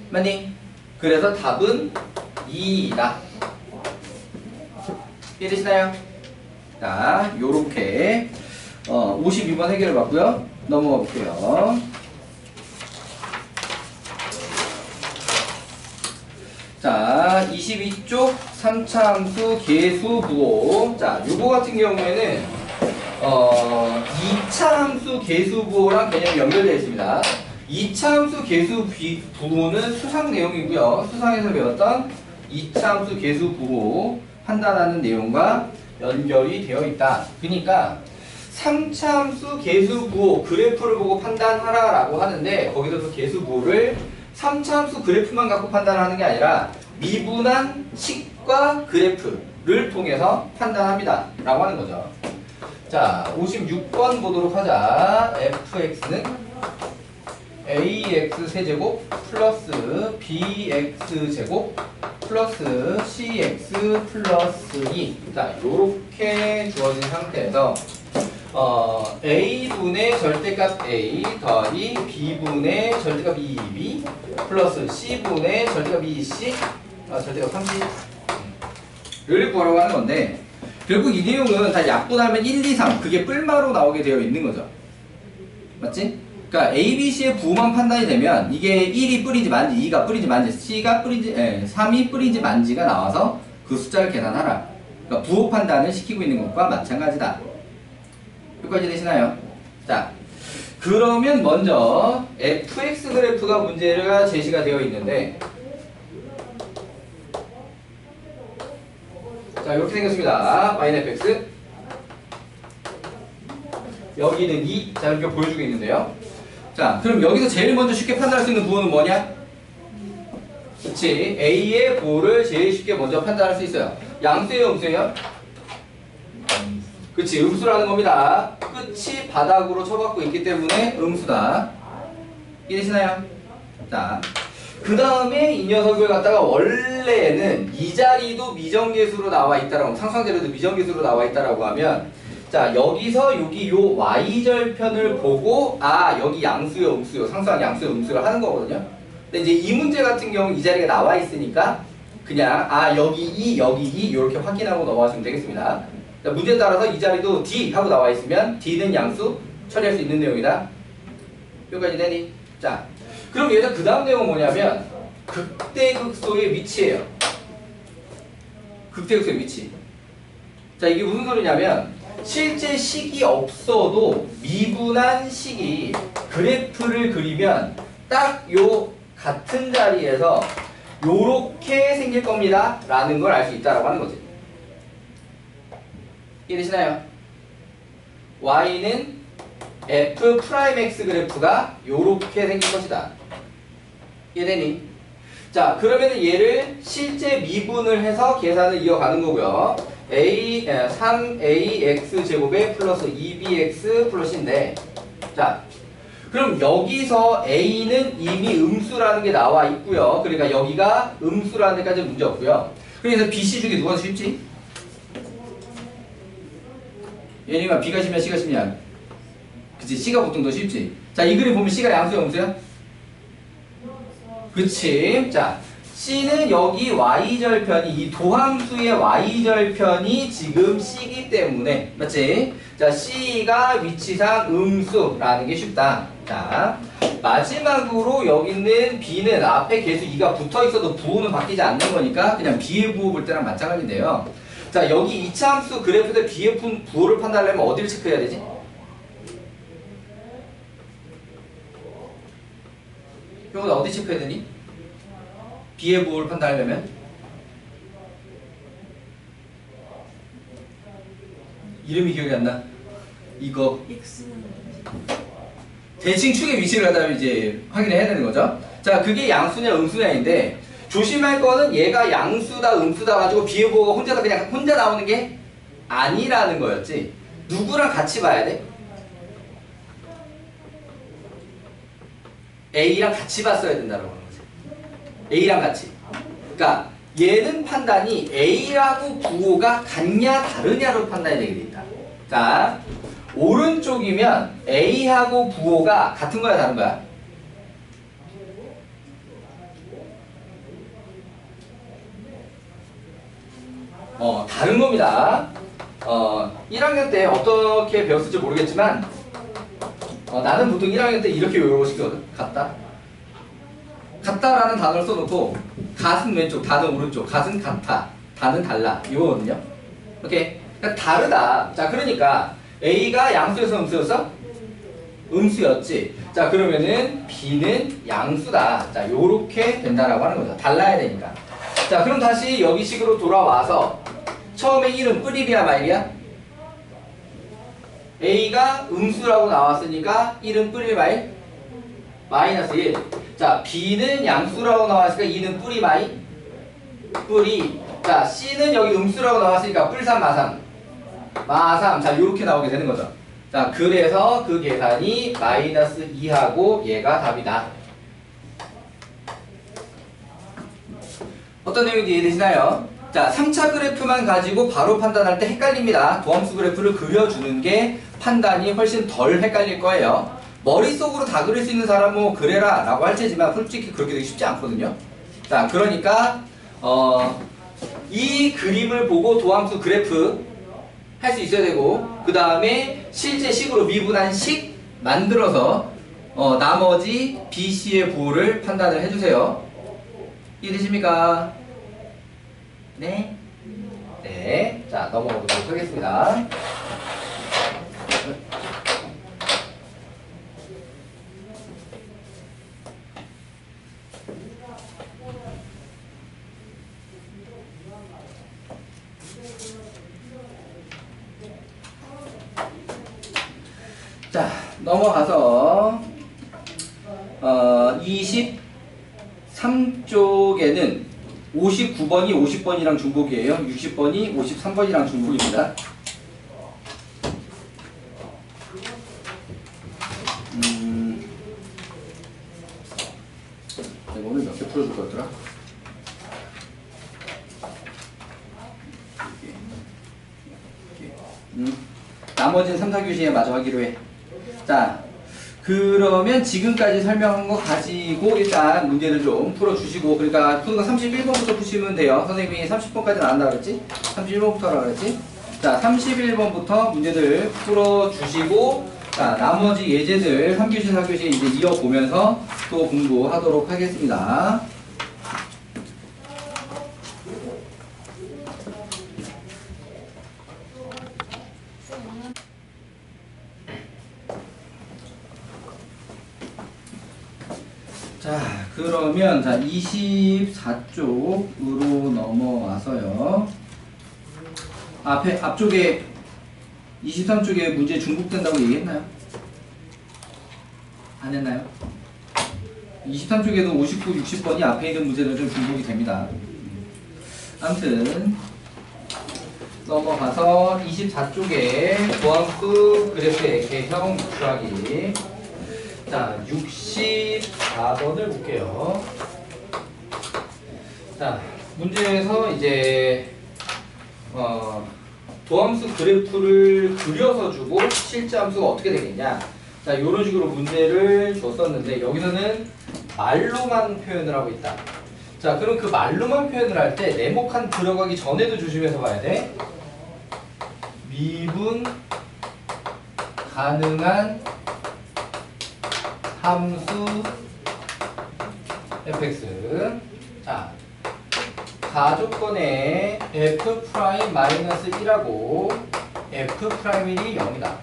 맞니? 그래서 답은 2다. 이해되시나요? 자, 요렇게 52번 해결해 봤고요. 넘어가 볼게요. 자, 22쪽 3차 함수 계수 부호. 자, 요거 같은 경우에는 2차 함수 계수 부호랑 개념이 연결되어 있습니다. 2차 함수 계수 부호는 수상 내용이고요. 수상에서 배웠던 2차 함수 계수 부호 판단하는 내용과 연결이 되어 있다. 그러니까 3차 함수 계수 부호 그래프를 보고 판단하라 라고 하는데, 거기서 그 계수 부호를 3차 함수 그래프만 갖고 판단하는 게 아니라 미분한 식과 그래프를 통해서 판단합니다 라고 하는 거죠. 자, 56번 보도록 하자. fx는 ax 세제곱 플러스 bx 플러스 cx 플러스 2. 자, 요렇게 주어진 상태에서 a분의 절대값 a 더하기 b분의 절대값 2b 플러스 c분의 절대값 2c 절대값 30를 구하라고 하는 건데, 결국 이 내용은 다 약분하면 1, 2, 3 그게 뿔마로 나오게 되어 있는 거죠. 맞지? 그러니까 A, B, C의 부호만 판단이 되면 이게 1이 뿌리지 만지, 2가 뿌리지 만지, C가 뿌리지, 3이 뿌리지 만지가 나와서 그 숫자를 계산하라. 그러니까 부호 판단을 시키고 있는 것과 마찬가지다. 여기까지 되시나요? 자, 그러면 먼저 fx 그래프가 문제가 제시가 되어 있는데, 자, 이렇게 생겼습니다. 마이너 fx. 여기는 2. 자, 이렇게 보여주고 있는데요. 자, 그럼 여기서 제일 먼저 쉽게 판단할 수 있는 부호는 뭐냐? 그치. A의 부호를 제일 쉽게 먼저 판단할 수 있어요. 양수예요, 음수예요? 그치, 음수라는 겁니다. 끝이 바닥으로 쳐박고 있기 때문에 음수다. 이해되시나요? 자, 그 다음에 이 녀석을 갖다가 원래는 이 자리도 미정계수로 나와 있다라고, 상수항자리도 미정계수로 나와 있다라고 하면, 자, 여기서 여기 요 y절편을 보고, 아, 여기 양수요, 음수요, 상수항 양수요, 음수요 하는 거거든요. 근데 이제 이 문제 같은 경우는 이 자리가 나와 있으니까, 그냥, 아, 여기 2, 여기 2, 이렇게 확인하고 넘어가시면 되겠습니다. 자, 문제에 따라서 이 자리도 D 하고 나와 있으면, D는 양수 처리할 수 있는 내용이다. 여기까지 되니? 자. 그럼 얘가 그 다음 내용은 뭐냐면 극대극소의 위치예요. 극대극소의 위치. 자, 이게 무슨 소리냐면 실제 식이 없어도 미분한 식이 그래프를 그리면 딱 요 같은 자리에서 요렇게 생길 겁니다 라는 걸 알 수 있다라고 하는 거지. 이해되시나요? y는 f'x 그래프가 요렇게 생길 것이다. 이해되니? 자, 그러면 얘를 실제 미분을 해서 계산을 이어가는 거고요. 3ax 제곱에 플러스 2bx 플러스인데, 자, 그럼 여기서 a는 이미 음수라는 게 나와 있고요. 그러니까 여기가 음수라는 데까지 문제 없고요. 그래서 bc 중에 누가 더 쉽지? 얘네가 b가 쉽냐 c가 쉽냐? 그치, c가 보통 더 쉽지. 자, 이 그림 보면 c가 양수야 음수야? 그치. 자, c는 여기 y절편이, 이 도함수의 y절편이 지금 c이기 때문에, 맞지? 자, c가 위치상 음수라는 게 쉽다. 자, 마지막으로 여기 있는 b는 앞에 계속 2가 붙어 있어도 부호는 바뀌지 않는 거니까 그냥 b의 부호 볼 때랑 마찬가지인데요. 자, 여기 2차 함수 그래프에 b의 부호를 판단하려면 어디를 체크해야 되지? 이거 어디 체크해야 되니? b의 부호를 판단하려면? 이름이 기억이 안 나. 이거. 대칭 축의 위치를 갖다 이제 확인해야 되는 거죠. 자, 그게 양수냐 음수냐인데 조심할 거는 얘가 양수다 음수다 가지고 b의 부호가 혼자서 그냥 혼자 나오는 게 아니라는 거였지. 누구랑 같이 봐야 돼? A랑 같이 봤어야 된다고 하는 거지. A랑 같이. 그러니까 얘는 판단이 A하고 부호가 같냐 다르냐로 판단이 되게 돼 있다. 자, 오른쪽이면 A하고 부호가 같은 거야 다른 거야? 다른 겁니다. 1학년 때 어떻게 배웠을지 모르겠지만 나는 보통 1학년 때 이렇게 외우고 싶거든. 같다. 같다라는 단어를 써놓고 같은 왼쪽, 다는 오른쪽, 같은 같아, 다는 달라 이거거든요. 오케이? 그러니까 다르다. 자, 그러니까 A가 양수였어 음수였어? 음수였지. 자, 그러면은 B는 양수다. 자, 요렇게 된다라고 하는 거죠. 달라야 되니까. 자, 그럼 다시 여기 식으로 돌아와서 처음에 1은 뿌리비야 마일이야? A가 음수라고 나왔으니까 1은 뿌리 마일? 마이너스 1. 자, B는 양수라고 나왔으니까 2는 뿌리 마이? 뿌리. 자, C는 여기 음수라고 나왔으니까 뿔3 마삼. 마삼. 자, 요렇게 나오게 되는 거죠. 자, 그래서 그 계산이 마이너스 2하고 얘가 답이다. 어떤 내용인지 이해되시나요? 자, 3차 그래프만 가지고 바로 판단할 때 헷갈립니다. 도함수 그래프를 그려주는 게 판단이 훨씬 덜 헷갈릴 거예요. 머릿속으로 다 그릴 수 있는 사람은 뭐 그래라 라고 할 테지만 솔직히 그렇게 되기 쉽지 않거든요. 자, 그러니까 이 그림을 보고 도함수 그래프 할 수 있어야 되고, 그 다음에 실제 식으로 미분한 식 만들어서 나머지 BC의 부호를 판단을 해주세요. 이해되십니까? 네? 네. 자, 넘어가 보도록 하겠습니다. 자, 넘어가서 23쪽에는 59번이 50번이랑 중복이에요. 60번이 53번이랑 중복입니다. 나머지는 3, 4교시에 마저 하기로 해. 자, 그러면 지금까지 설명한 거 가지고 일단 문제를 좀 풀어주시고, 그러니까 푸는 거 31번부터 푸시면 돼요. 선생님이 30번까지 나간다고 그랬지? 31번부터라고 그랬지? 자, 31번부터 문제들 풀어주시고, 자, 나머지 예제들 3교시, 4교시 이제 이어보면서 또 공부하도록 하겠습니다. 자, 그러면 자 24쪽으로 넘어와서요. 앞쪽에 23쪽에 문제 중복된다고 얘기했나요? 안 했나요? 23쪽에도 59, 60번이 앞에 있는 문제는 좀 중복이 됩니다. 아무튼 넘어가서 24쪽에 보함수 그래프의 개형 구하기. 자, 64번을 볼게요. 자, 문제에서 이제 도함수 그래프를 그려서 주고 실제 함수가 어떻게 되겠냐. 자, 이런 식으로 문제를 줬었는데 여기서는 말로만 표현을 하고 있다. 자, 그럼 그 말로만 표현을 할 때 네모칸 들어가기 전에도 조심해서 봐야 돼. 미분 가능한 함수 fx. 자, 가조건에 f'-1하고 f'1이 0이다.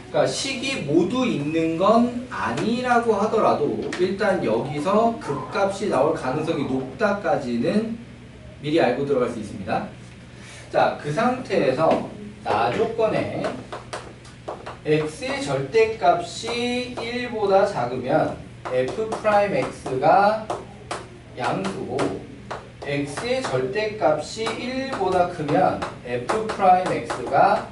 그러니까 식이 모두 있는 건 아니라고 하더라도 일단 여기서 극값이 나올 가능성이 높다까지는 미리 알고 들어갈 수 있습니다. 자, 그 상태에서 나조건에 x의 절대값이 1보다 작으면 f'x가 양수고 x의 절대값이 1보다 크면 f'x가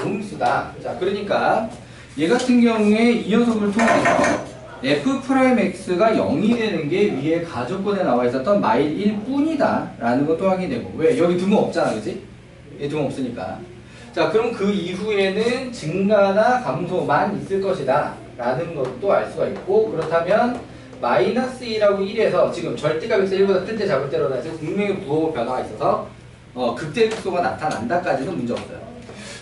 음수다. 자, 그러니까 얘 같은 경우에 이 녀석을 통해서 f'x가 0이 되는 게 위에 가조건에 나와 있었던 마일 1뿐이다 라는 것도 확인되고. 왜? 여기 등호 없잖아, 그치? 얘 등호 없으니까. 자, 그럼 그 이후에는 증가나 감소만 있을 것이다 라는 것도 알 수가 있고, 그렇다면 마이너스 2라고 1에서 지금 절대값에서 1보다 클 때 잡을 때로 해서 분명히 부호 변화가 있어서 극대극소가 나타난다까지는 문제 없어요.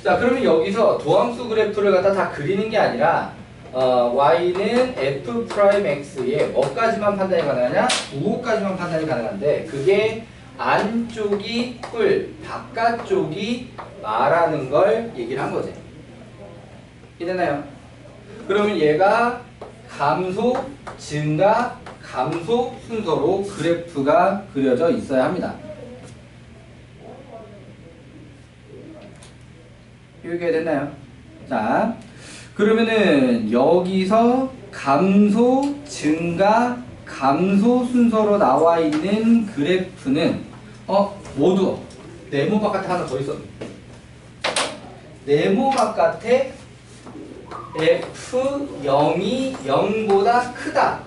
자, 그러면 여기서 도함수 그래프를 갖다 다 그리는 게 아니라 y는 f'x에 뭐까지만 판단이 가능하냐? 부호까지만 판단이 가능한데 그게 안쪽이 뿔, 바깥쪽이 마라는 걸 얘기를 한 거지. 이해되나요? 그러면 얘가 감소, 증가, 감소 순서로 그래프가 그려져 있어야 합니다. 이해가 됐나요? 자, 그러면은 여기서 감소, 증가, 감소 순서로 나와 있는 그래프는 모두 네모 바깥에 하나 더 있었네. 네모 바깥에 f0이 0보다 크다.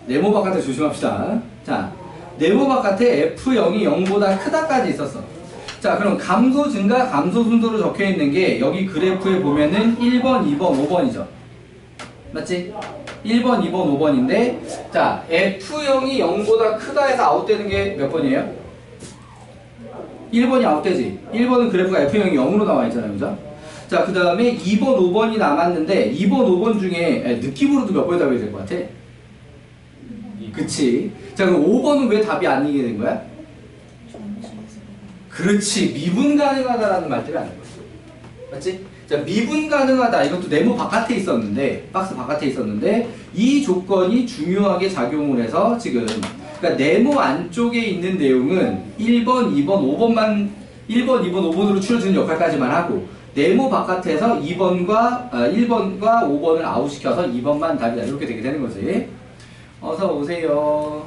네모 바깥에 조심합시다. 자, 네모 바깥에 f0이 0보다 크다까지 있었어. 자, 그럼 감소, 증가, 감소 순서로 적혀 있는 게 여기 그래프에 보면은 1번, 2번, 5번이죠. 맞지? 1번, 2번, 5번인데 자, f0이 0보다 크다 해서 아웃되는 게 몇 번이에요? 1번이 아웃되지. 1번은 그래프가 f0이 0으로 나와 있잖아요. 그죠? 자, 그 다음에 2번, 5번이 남았는데 2번, 5번 중에 느낌으로도 몇 번이 답이 될 것 같아? 그치? 자, 그럼 5번은 왜 답이 아니게 된 거야? 그렇지. 미분 가능하다라는 말 때문에 안 된 거지. 맞지? 자, 미분 가능하다. 이것도 네모 바깥에 있었는데, 박스 바깥에 있었는데, 이 조건이 중요하게 작용을 해서 지금, 그러니까 네모 안쪽에 있는 내용은 1번, 2번, 5번만, 1번, 2번, 5번으로 추려지는 역할까지만 하고, 네모 바깥에서 1번과 5번을 아웃시켜서 2번만 답이다. 이렇게 되게 되는 거지. 어서 오세요.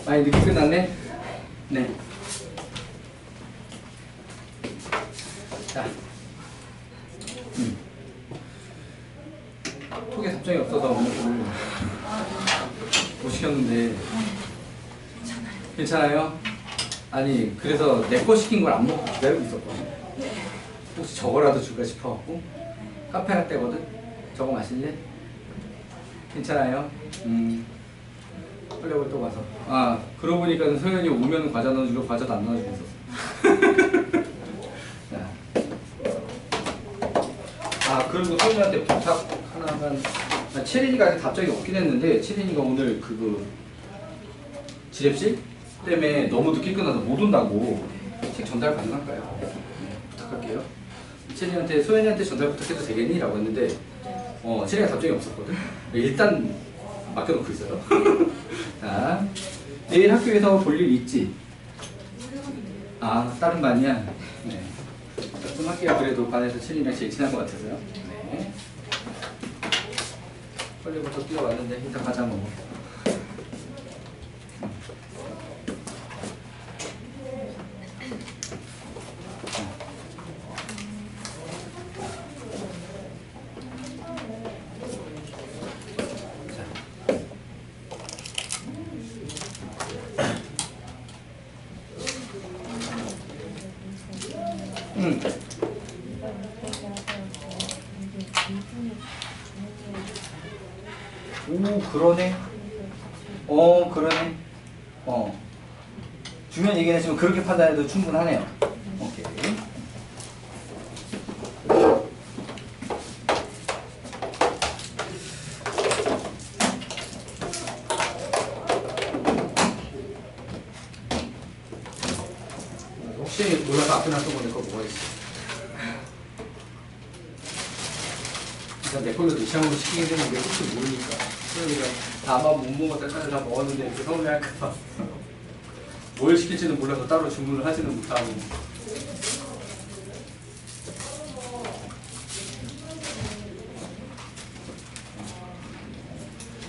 많이 늦게 끝났네? 네. 자. 톡에 답장이 없어서 오늘 못 시켰는데. 괜찮아요? 아니 그래서 내 거 시킨 걸 안 먹고 기다리고 있었거든. 혹시 저거라도 줄까 싶어갖고 카페 갈 때거든. 저거 마실래? 괜찮아요? 빨리 또 가서. 아 그러고 보니까 소연이 오면 과자 넣어주고 과자도 안 넣어주고 있었어. 자. 아 그리고 소연이한테 부탁 하나만. 채린이가 아직 답장이 없긴 했는데 채린이가 오늘 그거 지랩실 때문에 너무 늦게 끝나서 못 온다고. 책 전달 가능할까요? 네, 부탁할게요. 채린이한테 소연이한테 전달 부탁해도 되겠니? 라고 했는데 채린이가 답장이 없었거든. 일단 맡겨놓고 있어요. 자, 내일 학교에서 볼 일 있지? 아 다른 반이야? 네. 좀 할게요. 그래도 반에서 채린이랑 제일 친한 것 같아서요. 네. 빨리부터 뛰어왔는데 이따 가자 뭐. 오 그러네. 그러네. 중요한 얘기는 했지만 그렇게 판단해도 충분하네요. 오케이. 혹시 몰라서 앞에 놨던 거 내 거 뭐가 있어? 일단 내 걸로 내 취향으로 시키게 되는 게 혹시 모르니까. 그러니까 나만 못 먹었다 차를 다 먹었는데 이렇게 서운해할까봐. 뭘 시킬지는 몰라서 따로 주문을 하지는 못하고.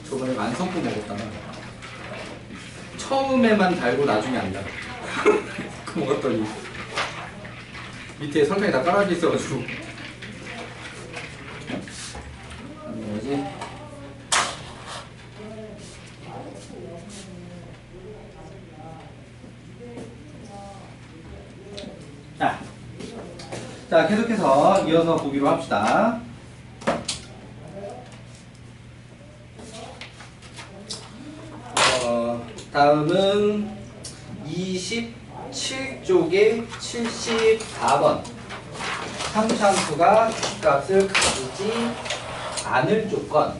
저번에 만성포 먹었다가 처음에만 달고 나중에 안 달아. 그 먹었더니 밑에 설탕이 다 깔아져 있어가지고 뭐지? 자 계속해서 이어서 보기로 합시다. 다음은 27쪽의 74번 상수함수가 값을 가지지 않을 조건.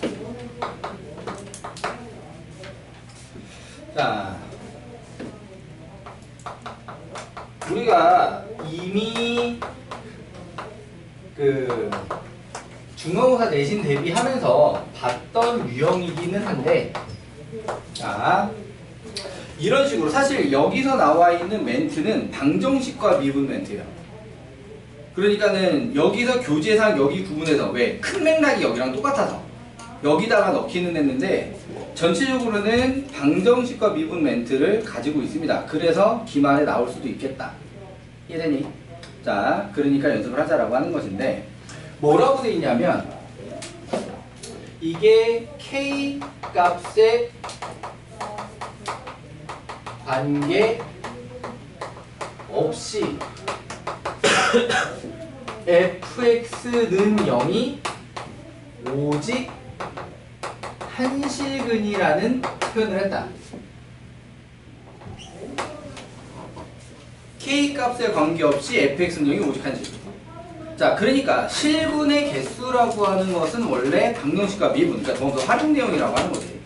자 우리가 이미 그 중간고사 내신 대비하면서 봤던 유형이기는 한데, 자 이런 식으로 사실 여기서 나와 있는 멘트는 방정식과 미분 멘트예요. 그러니까는 여기서 교재상 여기 구분해서 왜 큰 맥락이 여기랑 똑같아서 여기다가 넣기는 했는데 전체적으로는 방정식과 미분 멘트를 가지고 있습니다. 그래서 기말에 나올 수도 있겠다. 이해되니? 자, 그러니까 연습을 하자라고 하는 것인데 뭐라고 돼 있냐면 이게 K 값의 관계 없이 fx는 0이 오직 한실근이라는 표현을 했다. K 값에 관계없이 fx는 0이 오직 한실근. 자, 그러니까 실근의 개수라고 하는 것은 원래 방정식과 미분, 그러니까 정서 활용 내용이라고 하는 거지.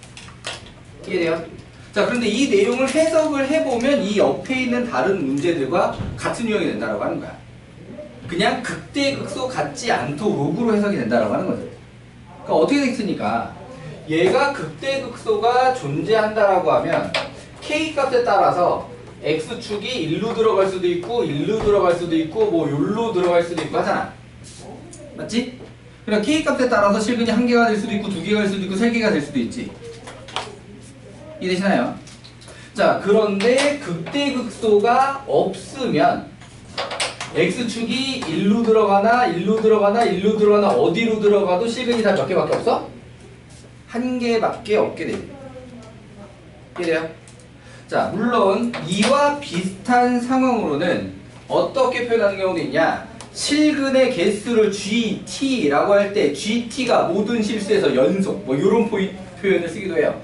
이해돼요? 자, 그런데 이 내용을 해석을 해보면 이 옆에 있는 다른 문제들과 같은 유형이 된다고 하는 거야. 그냥 극대극소 같지 않도록으로 해석이 된다고 하는 거지. 그러니까 어떻게 됐으니까 얘가 극대극소가 존재한다라고 하면 K 값에 따라서 X축이 1로 들어갈 수도 있고 1로 들어갈 수도 있고 뭐 욜로 들어갈 수도 있고 하잖아. 맞지? 그러니까 K 값에 따라서 실근이 1개가 될 수도 있고 2개가 될 수도 있고 3개가 될 수도 있지. 이해되시나요? 자, 그런데 극대극소가 없으면 X축이 1로 들어가나 1로 들어가나 1로 들어가나 어디로 들어가도 실근이 다 몇 개밖에 없어? 1개밖에 없게 됩니다. 이해돼요? 자, 물론 이와 비슷한 상황으로는 어떻게 표현하는 경우도 있냐? 실근의 개수를 GT라고 할 때 GT가 모든 실수에서 연속 뭐 이런 표현을 쓰기도 해요.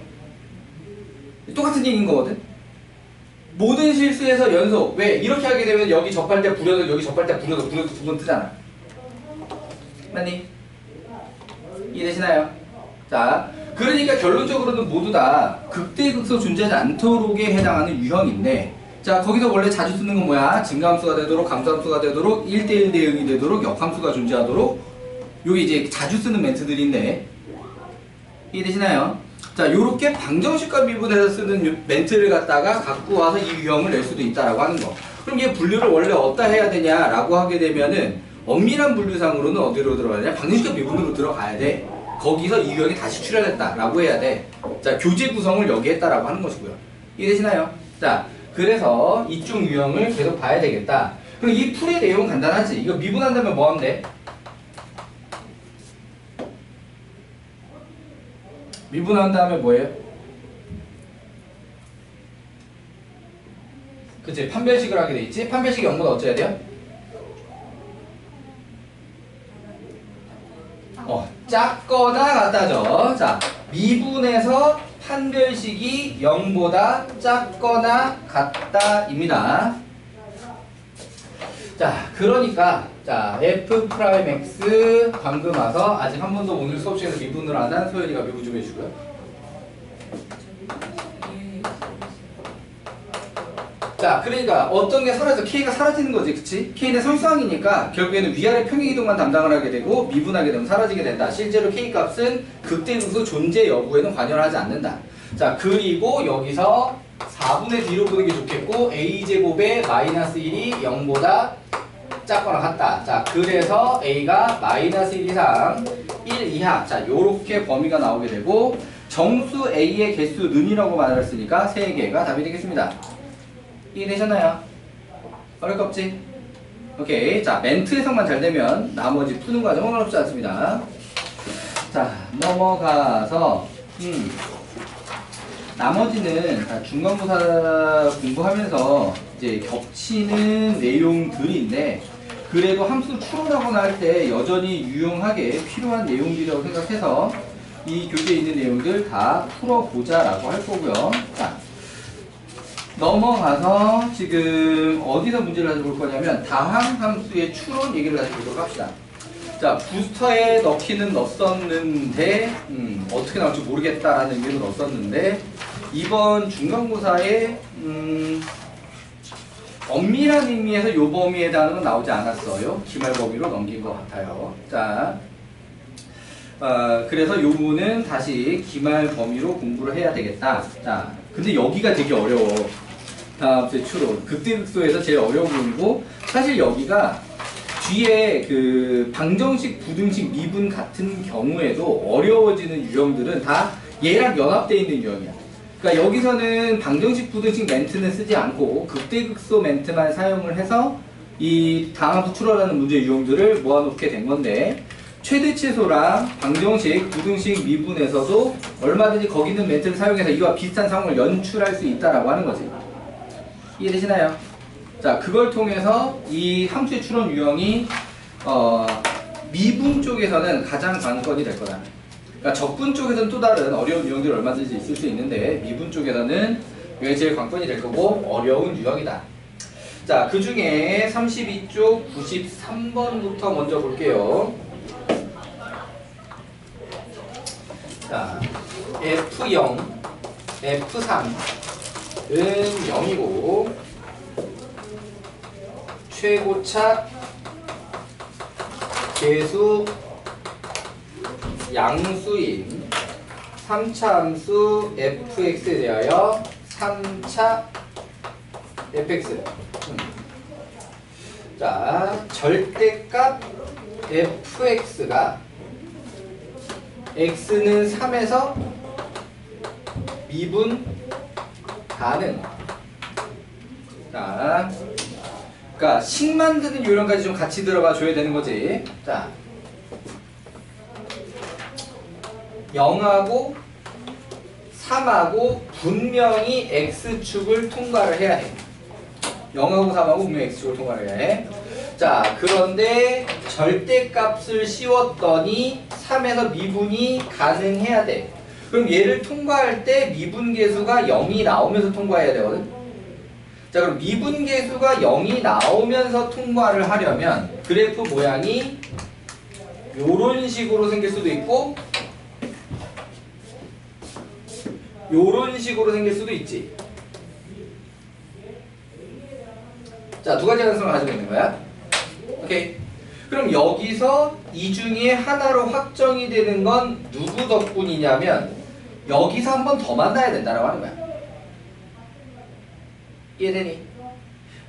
똑같은 얘기인 거거든. 모든 실수에서 연속. 왜? 이렇게 하게 되면 여기 접할 때 부려서 여기 접할 때 부려서 두 번 뜨잖아. 맞니? 이해되시나요? 자, 그러니까 결론적으로는 모두 다 극대극소 존재하지 않도록에 해당하는 유형인데, 자, 거기서 원래 자주 쓰는 건 뭐야? 증가함수가 되도록, 감소함수가 되도록, 1대1 대응이 되도록, 역함수가 존재하도록. 요게 이제 자주 쓰는 멘트들인데, 이해되시나요? 자, 요렇게 방정식과 미분해서 쓰는 멘트를 갖다가 갖고 와서 이 유형을 낼 수도 있다라고 하는 거. 그럼 얘 분류를 원래 어디다 해야 되냐라고 하게 되면은 엄밀한 분류상으로는 어디로 들어가야 되냐? 방정식과 미분으로 들어가야 돼. 거기서 이 유형이 다시 출현했다라고 해야 돼. 자, 교재 구성을 여기 했다라고 하는 것이고요. 이해되시나요? 자, 그래서 이쪽 유형을 계속 봐야 되겠다. 그럼 이 풀의 내용은 간단하지. 이거 미분한다면 뭐 하면 돼? 미분한 다음에 뭐예요? 그치, 판별식을 하게 돼 있지? 판별식이 0보다 어째야 돼요? 작거나 같다죠. 자, 미분에서 판별식이 0보다 작거나 같다입니다. 자, 그러니까 자, F'X 방금 와서 아직 한 번도 오늘 수업 시간에 미분을 안 한 소연이가 미분 좀 해주고요. 자, 그러니까 어떤 게 사라져? K가 사라지는 거지, 그치? K는 설수항이니까 결국에는 위아래 평행이동만 담당을 하게 되고 미분하게 되면 사라지게 된다. 실제로 K 값은 극대극소 존재 여부에는 관여를 하지 않는다. 자, 그리고 여기서 4분의 D로 보는 게 좋겠고 A제곱의 마이너스 1이 0보다 작거나 같다. 자, 그래서 A가 마이너스 1 이상 1 이하. 자, 요렇게 범위가 나오게 되고 정수 A의 개수는 이라고 말했으니까 3개가 답이 되겠습니다. 이해되셨나요? 어려울 거 없지? 오케이. 자, 멘트 해석만 잘 되면 나머지 푸는 과정은 어렵지 않습니다. 자, 넘어가서 나머지는 중간고사 공부하면서 이제 겹치는 내용들인데 그래도 함수 추론하거나 할 때 여전히 유용하게 필요한 내용들이라고 생각해서 이 교재에 있는 내용들 다 풀어보자라고 할 거고요. 자, 넘어가서 지금 어디서 문제를 가지고 볼 거냐면 다항 함수의 추론 얘기를 가지고 보도록 합시다. 자, 부스터에 넣기는 넣었었는데 어떻게 나올지 모르겠다라는 의미로 넣었었는데 이번 중간고사에 엄밀한 의미에서 요 범위에 해당하는 건 나오지 않았어요. 기말 범위로 넘긴 것 같아요. 자, 그래서 요거는 다시 기말 범위로 공부를 해야 되겠다. 자, 근데 여기가 되게 어려워. 다음째 추론. 극대극소에서 제일 어려운 부분이고 사실 여기가 뒤에 그 방정식, 부등식, 미분 같은 경우에도 어려워지는 유형들은 다 얘랑 연합되어 있는 유형이야. 그러니까 여기서는 방정식, 부등식 멘트는 쓰지 않고 극대극소 멘트만 사용을 해서 이 다항함수 추론하는 문제 유형들을 모아놓게 된 건데 최대치소랑 방정식, 부등식, 미분에서도 얼마든지 거기 있는 멘트를 사용해서 이와 비슷한 상황을 연출할 수 있다라고 하는 거지. 이해되시나요? 자, 그걸 통해서 이 함수의 추론 유형이 미분 쪽에서는 가장 관건이 될 거다. 그러니까 적분 쪽에서는 또 다른 어려운 유형들이 얼마든지 있을 수 있는데 미분 쪽에서는 이게 제일 관건이 될 거고 어려운 유형이다. 자, 그 중에 32쪽 93번부터 먼저 볼게요. 자, F0, F3은 0이고 최고차 계수 양수인 3차 함수 fx에 대하여 3차 fx. 자, 절대값 fx가 x는 3에서 미분 가능. 자, 그러니까 식 만드는 요령까지 좀 같이 들어가 줘야 되는 거지. 자, 0하고 3하고 분명히 x축을 통과를 해야 해. 0하고 3하고 분명히 x축을 통과를 해야 해. 자, 그런데 절대값을 씌웠더니 3에서 미분이 가능해야 돼. 그럼 얘를 통과할 때 미분계수가 0이 나오면서 통과해야 되거든. 자, 그럼 미분계수가 0이 나오면서 통과를 하려면 그래프 모양이 요런 식으로 생길 수도 있고 요런 식으로 생길 수도 있지. 자, 두 가지 가능성을 가지고 있는 거야. 오케이. 그럼 여기서 이 중에 하나로 확정이 되는 건 누구 덕분이냐면 여기서 한 번 더 만나야 된다라고 하는 거야. 이해되니?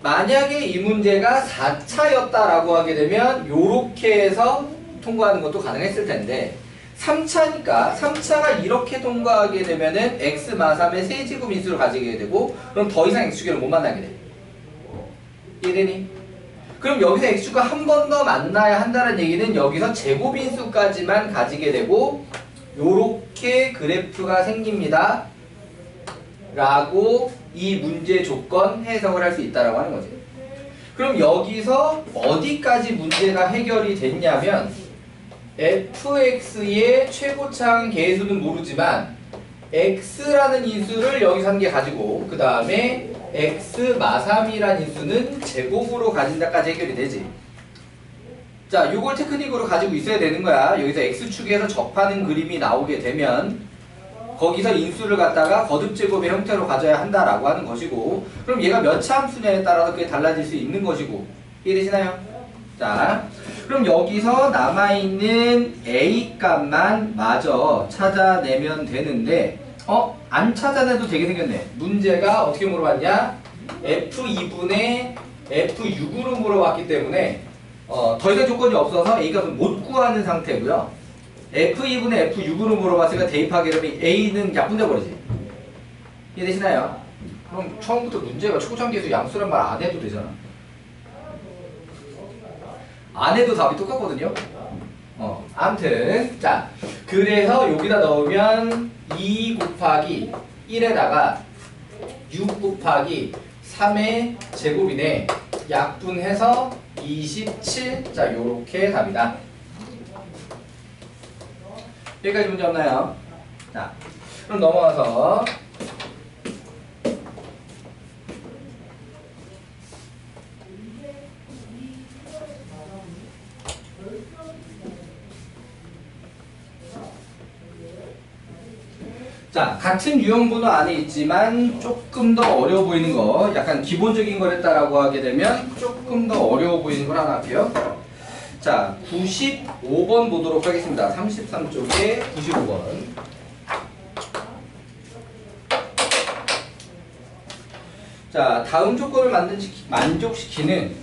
만약에 이 문제가 4차였다라고 하게 되면 요렇게 해서 통과하는 것도 가능했을 텐데 3차니까 3차가 이렇게 통과하게 되면은 x 마3의 세제곱 인수를 가지게 되고 그럼 더 이상 x축을 못 만나게 돼. 이해되니? 그럼 여기서 x축과 한 번 더 만나야 한다는 얘기는 여기서 제곱인수까지만 가지게 되고 요렇게 그래프가 생깁니다 라고 이 문제 조건 해석을 할 수 있다라고 하는 거지. 그럼 여기서 어디까지 문제가 해결이 됐냐면 fx의 최고차항 계수는 모르지만 x라는 인수를 여기서 한 개 가지고 그 다음에 x 마3이라는 인수는 제곱으로 가진다까지 해결이 되지. 자, 요걸 테크닉으로 가지고 있어야 되는 거야. 여기서 x축에서 접하는 그림이 나오게 되면 거기서 인수를 갖다가 거듭제곱의 형태로 가져야 한다라고 하는 것이고 그럼 얘가 몇 차 함수냐에 따라서 그게 달라질 수 있는 것이고 이해되시나요? 자, 그럼 여기서 남아있는 a 값만 마저 찾아내면 되는데 안 찾아내도 되게 생겼네. 문제가 어떻게 물어봤냐? f2분의 f6으로 물어봤기 때문에 더 이상 조건이 없어서 a 값은 못 구하는 상태고요. f2분의 f6으로 물어봤으니까 대입하게 되면 a는 약분돼 버리지. 이해되시나요? 그럼 처음부터 문제가 초장계수 양수란 말 안 해도 되잖아. 안 해도 답이 똑같거든요. 아무튼 자, 그래서 여기다 넣으면 2 곱하기 1에다가 6 곱하기 3의 제곱이네. 약분해서 27. 자, 요렇게 답이다. 여기까지 문제 없나요? 자, 그럼 넘어가서 자, 같은 유형번호 안에 있지만 조금 더 어려워 보이는 거, 약간 기본적인 거랬다라고 하게 되면 조금 더 어려워 보이는 걸 하나 할게요. 자, 95번 보도록 하겠습니다. 33쪽에 95번. 자, 다음 조건을 만족시키는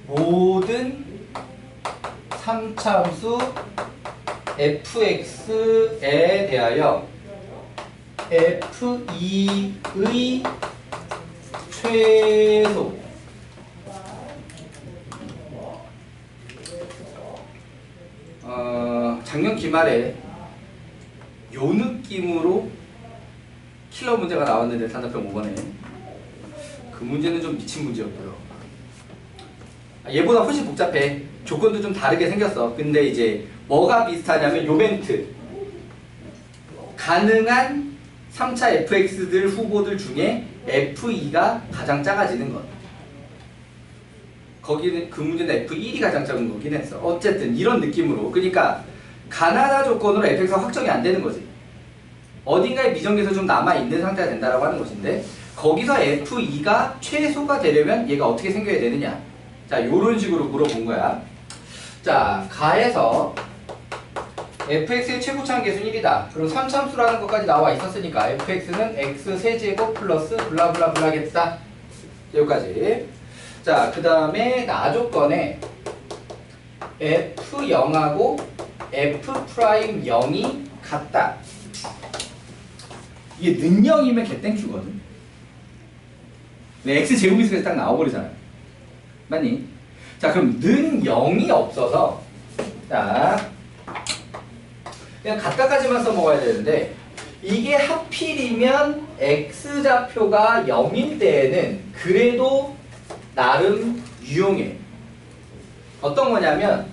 모든 3차 함수 fx에 대하여 f2의 최소 작년 기말에 요 느낌으로 킬러 문제가 나왔는데 단답형 5번에 그 문제는 좀 미친 문제였고요. 얘보다 훨씬 복잡해. 조건도 좀 다르게 생겼어. 근데 이제 뭐가 비슷하냐면 요 멘트. 가능한 3차 fx들 후보들 중에 f2가 가장 작아지는 것. 거기는 그 문제는 f1이 가장 작은 거긴 했어. 어쨌든 이런 느낌으로. 그러니까 가나다 조건으로 fx가 확정이 안 되는 거지. 어딘가에 미정계에서 좀 남아있는 상태가 된다라고 하는 것인데 거기서 f2가 최소가 되려면 얘가 어떻게 생겨야 되느냐. 자, 요런 식으로 물어본 거야. 자, 가에서 fx의 최고차항 계수는 1이다. 그럼 3참수라는 것까지 나와 있었으니까 fx는 x 세제곱 플러스 블라블라블라겠다. 여기까지. 자, 그 다음에 나 조건에 f0하고 f'0이 같다. 이게 는 0이면 개땡큐거든. 네, x 제곱인수에서 딱 나와버리잖아요. 맞니? 자, 그럼 는 0이 없어서 자, 그냥 같다까지만 써먹어야 되는데 이게 하필이면 x좌표가 0일 때에는 그래도 나름 유용해. 어떤 거냐면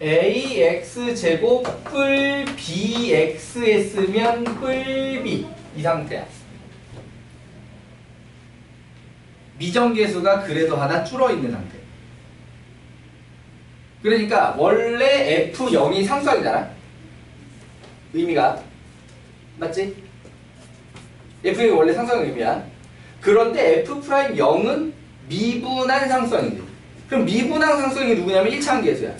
ax제곱 뿔 bxs면 뿔 b 이 상태야. 미정계수가 그래도 하나 줄어있는 상태. 그러니까 원래 f0이 상수항이잖아. 의미가 맞지? f의 원래 상수항 의미야. 그런데 f'0은 미분한 상수항이지. 그럼 미분한 상수항이 누구냐면 1차 항계수야.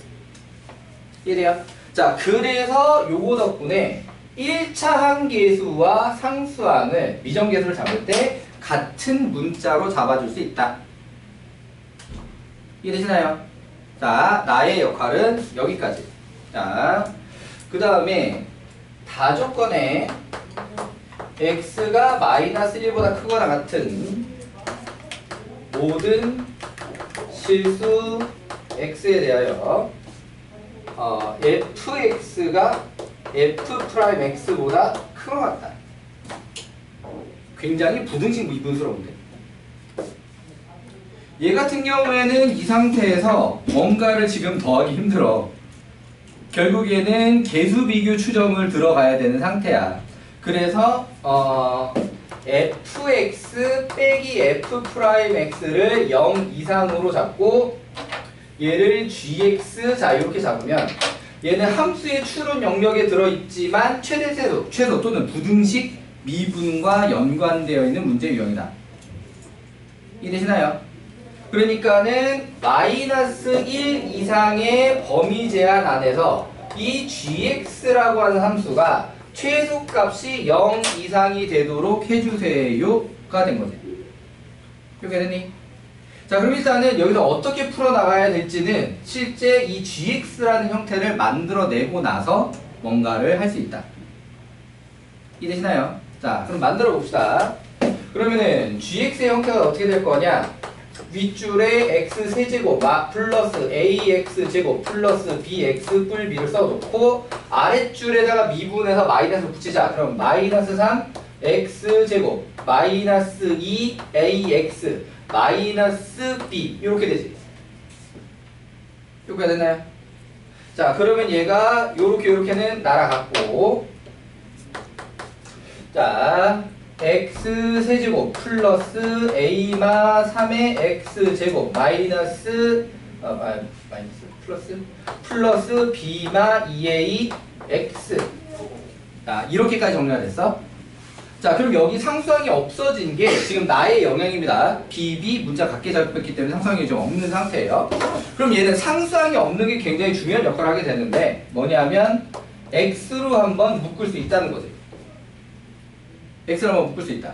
이해돼요? 자, 그래서 요거 덕분에 1차 항계수와 상수항을 미정계수를 잡을 때 같은 문자로 잡아줄 수 있다. 이해되시나요? 자, 나의 역할은 여기까지. 자, 그 다음에 다조건에 x가 마이너스 1보다 크거나 같은 모든 실수 x에 대하여 fx가 f'x보다 크거나 같다. 굉장히 부등식 미분수라고인데. 얘 같은 경우에는 이 상태에서 뭔가를 지금 더하기 힘들어. 결국에는 계수 비교 추정을 들어가야 되는 상태야. 그래서 fx 빼기 f'x를 0 이상으로 잡고 얘를 gx 자 이렇게 잡으면 얘는 함수의 추론 영역에 들어있지만 최소 또는 부등식 미분과 연관되어 있는 문제 유형이다. 이해되시나요? 그러니까는 마이너스 1 이상의 범위 제한 안에서 이 gx라고 하는 함수가 최소값이 0 이상이 되도록 해주세요가 된 거지. 이해되니? 자, 그럼 일단은 여기서 어떻게 풀어나가야 될지는 실제 이 gx라는 형태를 만들어내고 나서 뭔가를 할 수 있다. 이해되시나요? 자, 그럼 만들어 봅시다. 그러면은 gx의 형태가 어떻게 될 거냐? 윗줄에 x 세제곱 플러스 ax제곱 플러스 bx 뿔 b를 써놓고 아랫줄에다가 미분해서 마이너스를 붙이자. 그럼 마이너스 3 x제곱 마이너스 2 ax 마이너스 b 이렇게 되지. 이렇게 되나요? 자, 그러면 얘가 요렇게는 날아갔고, 자 x 세제곱 플러스 a마 3의 x제곱 마이너스 플러스 b마 2a x. 자, 이렇게까지 정리가 됐어. 자, 그럼 여기 상수항이 없어진 게 지금 나의 영향입니다. bb 문자 같게 잡혔기 때문에 상수항이 좀 없는 상태예요. 그럼 얘는 상수항이 없는 게 굉장히 중요한 역할을 하게 되는데 뭐냐면 x로 한번 묶을 수 있다는 거지. x로 한번 묶을 수 있다.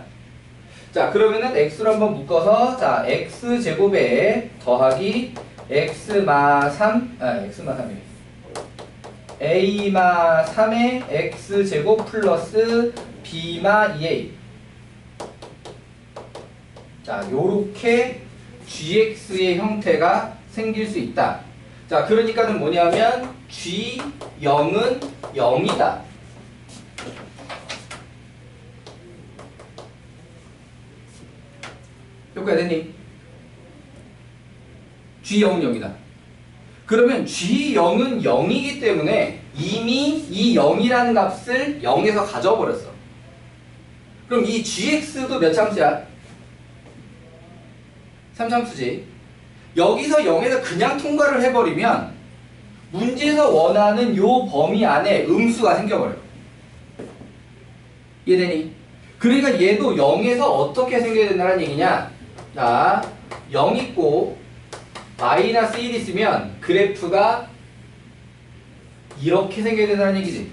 자, 그러면은 x로 한번 묶어서 자 x제곱에 더하기 x마 3이네. a마 3의 x제곱 플러스 b마 2a. 자, 요렇게 gx의 형태가 생길 수 있다. 자, 그러니까는 뭐냐면 g0은 0이다. 효과가 되니? g0은 0이다. 그러면 g0은 0이기 때문에 이미 이 0이라는 값을 0에서 가져버렸어. 그럼 이 gx도 몇 참수야? 3참수지. 여기서 0에서 그냥 통과를 해버리면 문제에서 원하는 요 범위 안에 음수가 생겨버려. 이해되니? 그러니까 얘도 0에서 어떻게 생겨야 된다는 얘기냐? 자, 0 있고 마이너스 1 있으면 그래프가 이렇게 생겨야 된다는 얘기지.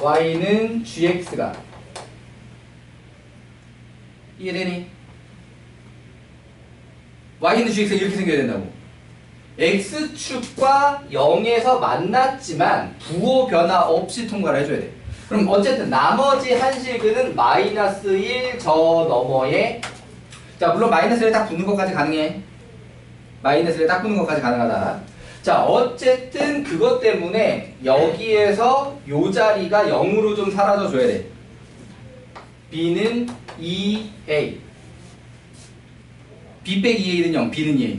y는 gx가. 이해되니? y는 gx가 이렇게 생겨야 된다고. x축과 0에서 만났지만 부호 변화 없이 통과를 해줘야 돼. 그럼 어쨌든 나머지 한식은 마이너스 1 저 너머에, 자 물론 마이너스 1에 딱 붙는 것까지 가능해. 마이너스 1에 딱 붙는 것까지 가능하다. 자, 어쨌든 그것 때문에 여기에서 요 자리가 0으로 좀 사라져 줘야 돼. b는 2a. b 빼기 2a는 0, b는 2a.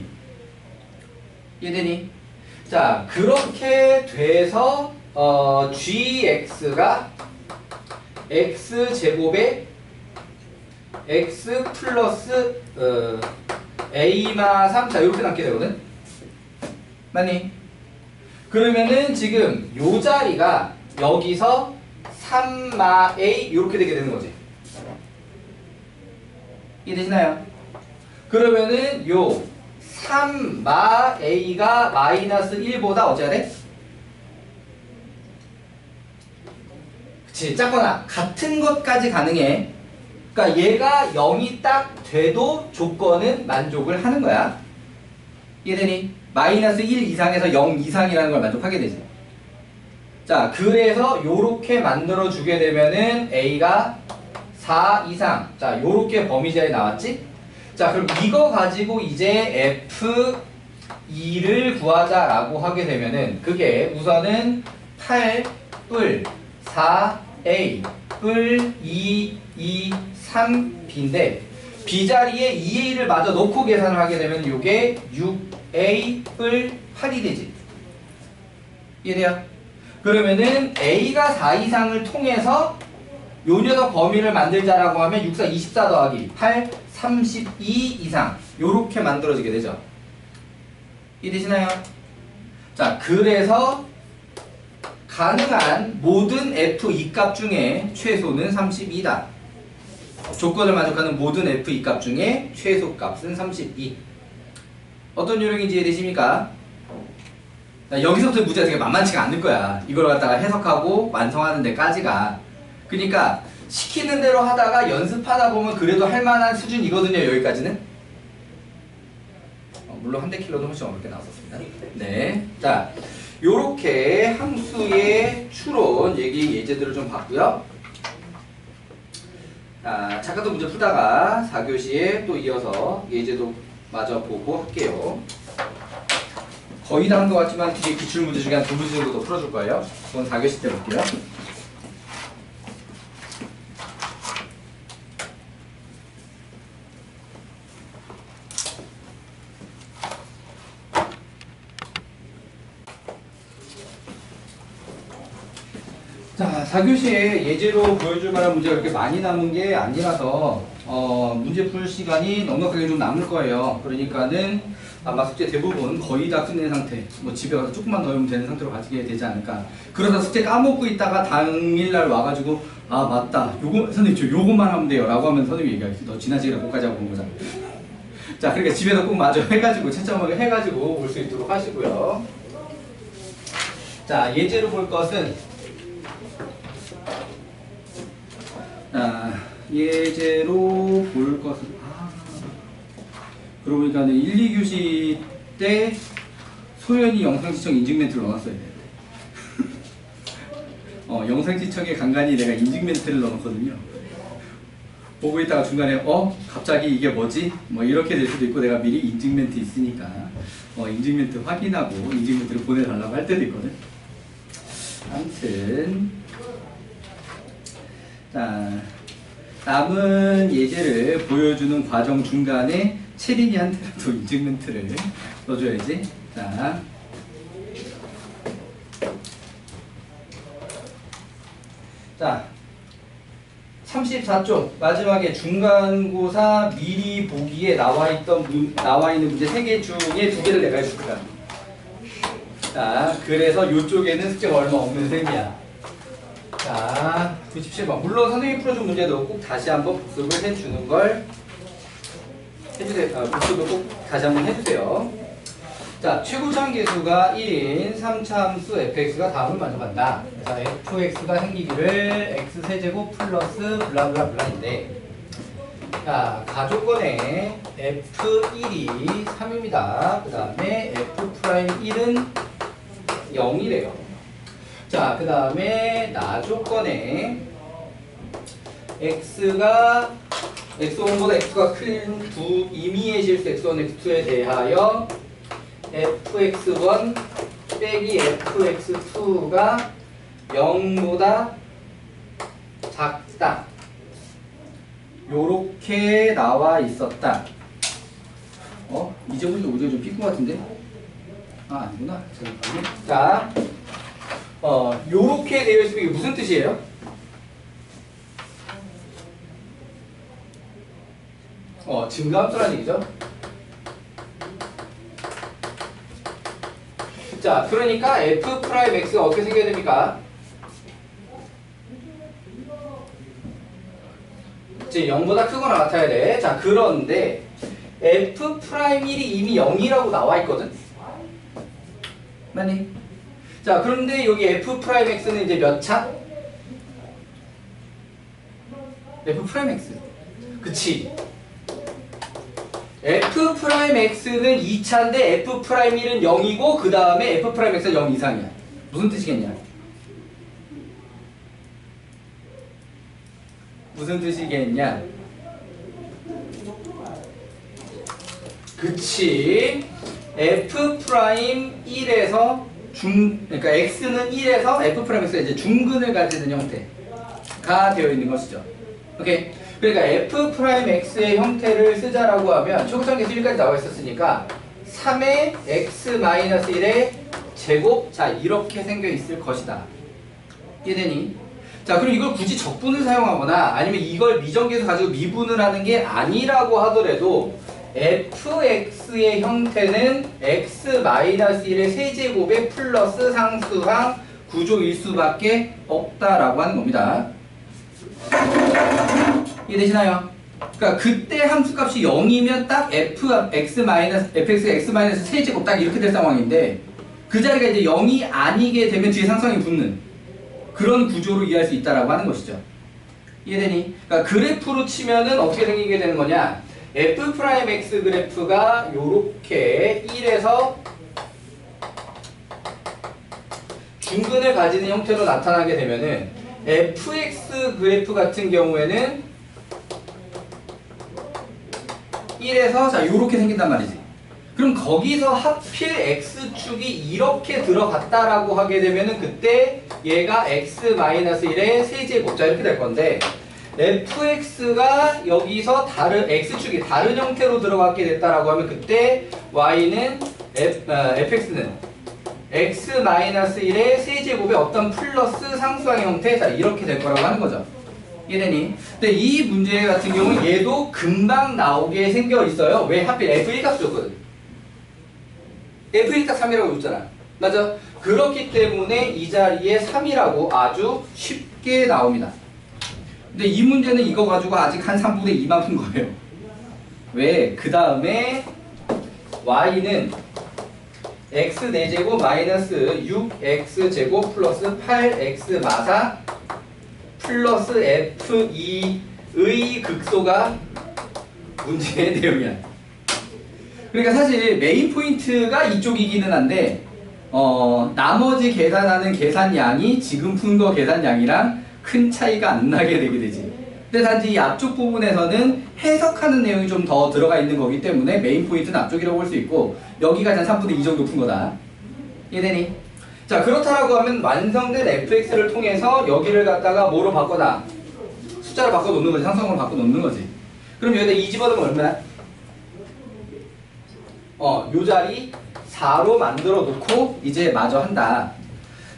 이해되니? 자, 그렇게 돼서 gx가 x제곱에 x 플러스 a마 3, 자, 이렇게 남게 되거든? 맞니? 그러면은 지금 요 자리가 여기서 3마 a 이렇게 되게 되는 거지. 이해되시나요? 그러면은 요 3마 a가 마이너스 1보다 어찌해야 돼? 그치, 작거나 같은 것까지 가능해. 그러니까 얘가 0이 딱 돼도 조건은 만족을 하는 거야. 이해되니? 마이너스 1 이상에서 0 이상이라는 걸 만족하게 되지. 자, 그래서 요렇게 만들어 주게 되면은 a가 4 이상. 자, 요렇게 범위자에 나왔지? 자, 그럼 이거 가지고 이제 F2를 구하자라고 하게 되면은 그게 우선은 8 뿔 4A 뿔 2, 2, 3B인데 B 자리에 2A를 마저 넣고 계산을 하게 되면 이게 6A 뿔 8이 되지. 이해돼요? 그러면은 A가 4 이상을 통해서 요 녀석 범위를 만들자라고 하면 6, 4, 24 더하기 8, 32 이상 요렇게 만들어지게 되죠. 이해되시나요? 자, 그래서 가능한 모든 F2 값 중에 최소는 32다. 조건을 만족하는 모든 F2 값 중에 최소 값은 32. 어떤 요령인지 이해되십니까? 자, 여기서부터 문제가 되게 만만치가 않을 거야. 이걸 갖다가 해석하고 완성하는 데까지가. 그러니까 시키는 대로 하다가 연습하다 보면 그래도 할 만한 수준이거든요. 여기까지는. 물론 한대 킬로도 훨씬 어렵게 나왔었습니다. 네, 자, 요렇게 함수의 추론 얘기 예제들을 좀 봤고요. 자, 잠깐 문제 풀다가 4교시에 또 이어서 예제도 마저 보고 할게요. 거의 다 한 것 같지만 뒤에 기출문제 중에 한 2문제 정도 더 풀어줄 거예요. 그건 4교시 때 볼게요. 자, 4교시에 예제로 보여줄 만한 문제가 그렇게 많이 남은 게 아니라서 문제 풀 시간이 넉넉하게 좀 남을 거예요. 그러니까는 아마 숙제 대부분 거의 다 끝낸 상태, 뭐 집에 가서 조금만 더 하면 되는 상태로 가지게 되지 않을까. 그러다 숙제 까먹고 있다가 당일날 와가지고 아 맞다, 요거 선생님 저 요거만 하면 돼요 라고 하면 선생님이 얘기하겠지. 너 지나치게 거기까지 하고 온 거잖아. 자, 그러니까 집에서 꼭 마저 해가지고 채점하게 해가지고 올 수 있도록 하시고요. 자, 예제로 볼 것은 예제로 볼 것은 그러고 보니까 1, 2교시 때 소연이 영상시청 인증 멘트를 넣어놨어야 되는데 영상시청에 간간히 내가 인증 멘트를 넣어놨거든요. 보고 있다가 중간에 갑자기 이게 뭐지? 뭐 이렇게 될 수도 있고 내가 미리 인증 멘트 있으니까 인증 멘트 확인하고 인증 멘트를 보내달라고 할 때도 있거든. 아무튼 자, 남은 예제를 보여주는 과정 중간에 채린이한테라도 인증 멘트를 넣어줘야지. 자, 34쪽 마지막에 중간고사 미리 보기에 나와 있는 문제 3개 중에 2개를 내가 해줄 거야. 자, 그래서 이쪽에는 숙제가 얼마 없는 셈이야. 자, 97번. 물론 선생님이 풀어준 문제도 꼭 다시 한번 복습을 해주는 걸 해주세요. 복습을 꼭 다시 한번 해주세요. 자, 최고차함계수가 1인 3차 함수 fx가 다음을 만족한다. 그래서 fx가 생기기를 x세제곱 플러스 블라블라블라인데, 자, 가조건에 f1이 3입니다. 그 다음에 f'1은 0이래요. 자, 그 다음에 나조건에 x가 x1보다 x가 큰 두 임의의 실수 x1, x2에 대하여 fx1 빼기 fx2가 0보다 작다. 요렇게 나와 있었다. 이제 보니까 오디오 좀 삐꾼 것 같은데? 아, 아니구나. 자, 요렇게 되어 있으면 이게 무슨 뜻이에요? 증가함수라는 얘기죠. 자, 그러니까 f'x가 어떻게 생겨야 됩니까? 이제 0보다 크거나 같아야 돼. 자, 그런데 f'1이 이미 0이라고 나와 있거든? 맞니? 자, 그런데 여기 f'x는 이제 몇 차? f'x. 그치? f'x는 2차인데 f'1은 0이고 그 다음에 f'x는 0 이상이야. 무슨 뜻이겠냐? 무슨 뜻이겠냐? 그치? f'1에서 그러니까 x는 1에서 f'x가 이제 중근을 가지는 형태가 되어 있는 것이죠. 오케이? 그러니까 f'x의 형태를 쓰자라고 하면 초고차계수 1까지 나와 있었으니까 3의 x-1의 제곱, 자 이렇게 생겨 있을 것이다. 이해되니? 자, 그럼 이걸 굳이 적분을 사용하거나 아니면 이걸 미정계수 가지고 미분을 하는 게 아니라고 하더라도 fx의 형태는 x-1의 세제곱에 플러스 상수항 구조일 수밖에 없다라고 하는 겁니다. 이해되시나요? 그러니까 그때 함수값이 0이면 딱 fx가 x- 세제곱 딱 이렇게 될 상황인데 그 자리가 이제 0이 아니게 되면 뒤에 상수항이 붙는 그런 구조로 이해할 수 있다라고 하는 것이죠. 이해되니? 그러니까 그래프로 치면은 어떻게 생기게 되는 거냐? f'x 그래프가 요렇게 1에서 중근을 가지는 형태로 나타나게 되면은 fx 그래프 같은 경우에는 1에서 자 요렇게 생긴단 말이지. 그럼 거기서 하필 x축이 이렇게 들어갔다라고 하게 되면은 그때 얘가 x-1의 세제곱, 자 이렇게 될 건데 fx가 여기서 x축이 다른 형태로 들어갔게 됐다라고 하면 그때 y는 fx는 x-1의 세제곱의 어떤 플러스 상수항의 형태, 자 이렇게 될 거라고 하는 거죠. 이해되니? 근데 이 문제 같은 경우는 얘도 금방 나오게 생겨 있어요. 왜? 하필 f1 값 줬거든. f1 딱 3이라고 줬잖아. 맞아? 그렇기 때문에 이 자리에 3이라고 아주 쉽게 나옵니다. 근데 이 문제는 이거 가지고 아직 한 3분의 2만 푼 거예요. 왜? 그 다음에 y는 x4제곱 마이너스 6x제곱 플러스 8x 마사 플러스 f2의 극소가 문제의 내용이야. 그러니까 사실 메인 포인트가 이쪽이기는 한데 나머지 계산하는 계산량이 지금 푼 거 계산량이랑 큰 차이가 안 나게 되게 되지. 근데 단지 이 앞쪽 부분에서는 해석하는 내용이 좀 더 들어가 있는 거기 때문에 메인 포인트는 앞쪽이라고 볼 수 있고 여기가 한 3분의 2 정도 푼 거다. 이해되니? 자, 그렇다라고 하면 완성된 fx를 통해서 여기를 갖다가 뭐로 바꿔다? 숫자로 바꿔 놓는 거지. 상수항으로 바꿔 놓는 거지. 그럼 여기다 2 집어넣으면 얼마야? 요 자리 4로 만들어 놓고 이제 마저 한다.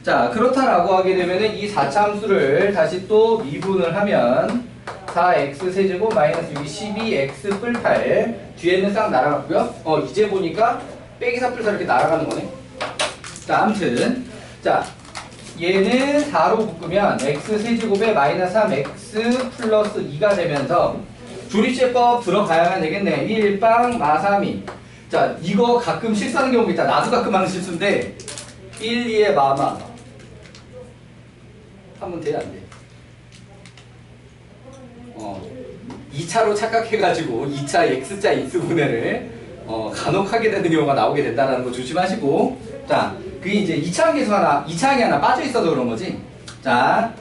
자, 그렇다라고 하게 되면은 이 4차 함수를 다시 또 미분을 하면 4x 세제곱 마이너스 6이 12x 뿔 8 뒤에는 싹 날아갔고요. 이제 보니까 빼기 4 뿔 4 이렇게 날아가는 거네. 자, 아무튼 자 얘는 4로 묶으면 x 세제곱에 마이너스 3x 플러스 2가 되면서 조립제법 들어가야만 되겠네. 1빵 마3이. 자, 이거 가끔 실수하는 경우가 있다. 나도 가끔 하는 실수인데 1, 2의 마마 하면 돼, 안 돼? 2차로 착각해가지고 2차 x자 x분해를 간혹 하게 되는 경우가 나오게 된다는 거 조심하시고. 자, 그게 이제 2차항이 하나 빠져 있어서 그런 거지. 자,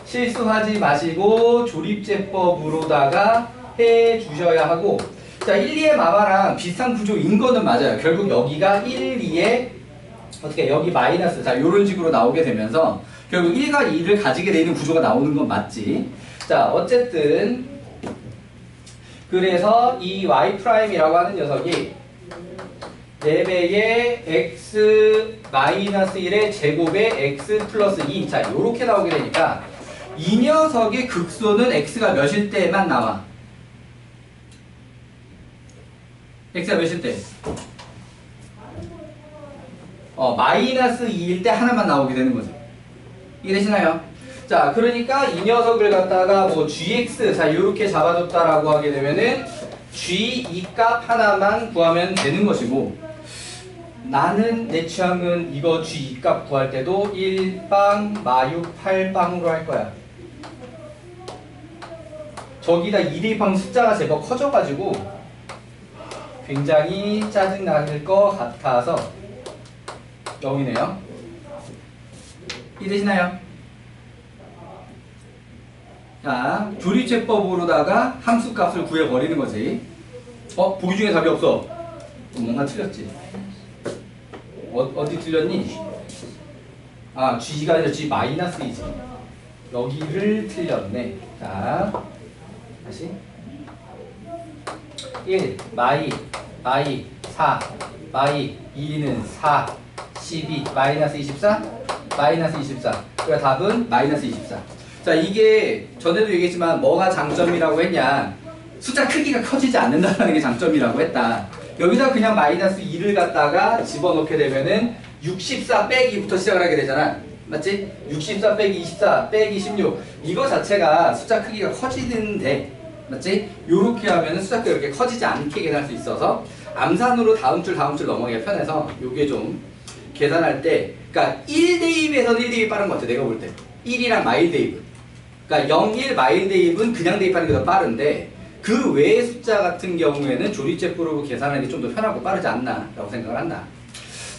실수하지 마시고 조립제법으로다가 해 주셔야 하고, 자, 1, 2의 마마랑 비슷한 구조인 거는 맞아요. 결국 여기가 1, 2의 어떻게 여기 마이너스 자 요런 식으로 나오게 되면서 결국 1과 2를 가지게 되는 구조가 나오는 건 맞지. 자, 어쨌든 그래서 이 y'이라고 하는 녀석이 4배의 x 마이너스 1의 제곱의 x 플러스 2. 자, 요렇게 나오게 되니까 이 녀석의 극소는 x가 몇일 때만 나와? x가 몇일 때? 마이너스 2일 때 하나만 나오게 되는 거죠. 이해되시나요? 자, 그러니까 이 녀석을 갖다가 뭐 gx 자 요렇게 잡아줬다라고 하게 되면은 g2 값 하나만 구하면 되는 것이고, 나는 내 취향은 이거 g2 값 구할 때도 1빵, 마육, 8빵으로 할 거야. 저기다 2 대입하면 숫자가 제법 커져가지고 굉장히 짜증날 것 같아서 0이네요. 이해되시나요? 자, 조리제법으로다가 함수 값을 구해버리는 거지. 보기 중에 답이 없어. 뭔가 틀렸지. 어디 틀렸니? 아, G가 아니라 G 마이너스 2지. 여기를 틀렸네. 자, 다시 1 마이 4 마이 2는 4 12 마이너스 24 마이너스 24. 그러니까 답은 마이너스 24. 자, 이게 전에도 얘기했지만 뭐가 장점이라고 했냐, 숫자 크기가 커지지 않는다는 게 장점이라고 했다. 여기다 그냥 마이너스 2를 갖다가 집어넣게 되면은 64 빼기부터 시작을 하게 되잖아. 맞지? 64 빼기 24 빼기 16 이거 자체가 숫자 크기가 커지는데, 맞지? 요렇게 하면은 숫자 크기가 이렇게 커지지 않게 계산할 수 있어서 암산으로 다음 줄 넘어가기가 편해서 요게 좀 계산할 때, 그러니까 1 대입에서는 1 대입이 빠른 것 같아, 내가 볼 때. 1이랑 마일 대입은. 그러니까 0, 1 마일 대입은 그냥 대입하는 게 더 빠른데, 그 외의 숫자 같은 경우에는 조리제프로 계산하는 게 좀 더 편하고 빠르지 않나 라고 생각을 한다.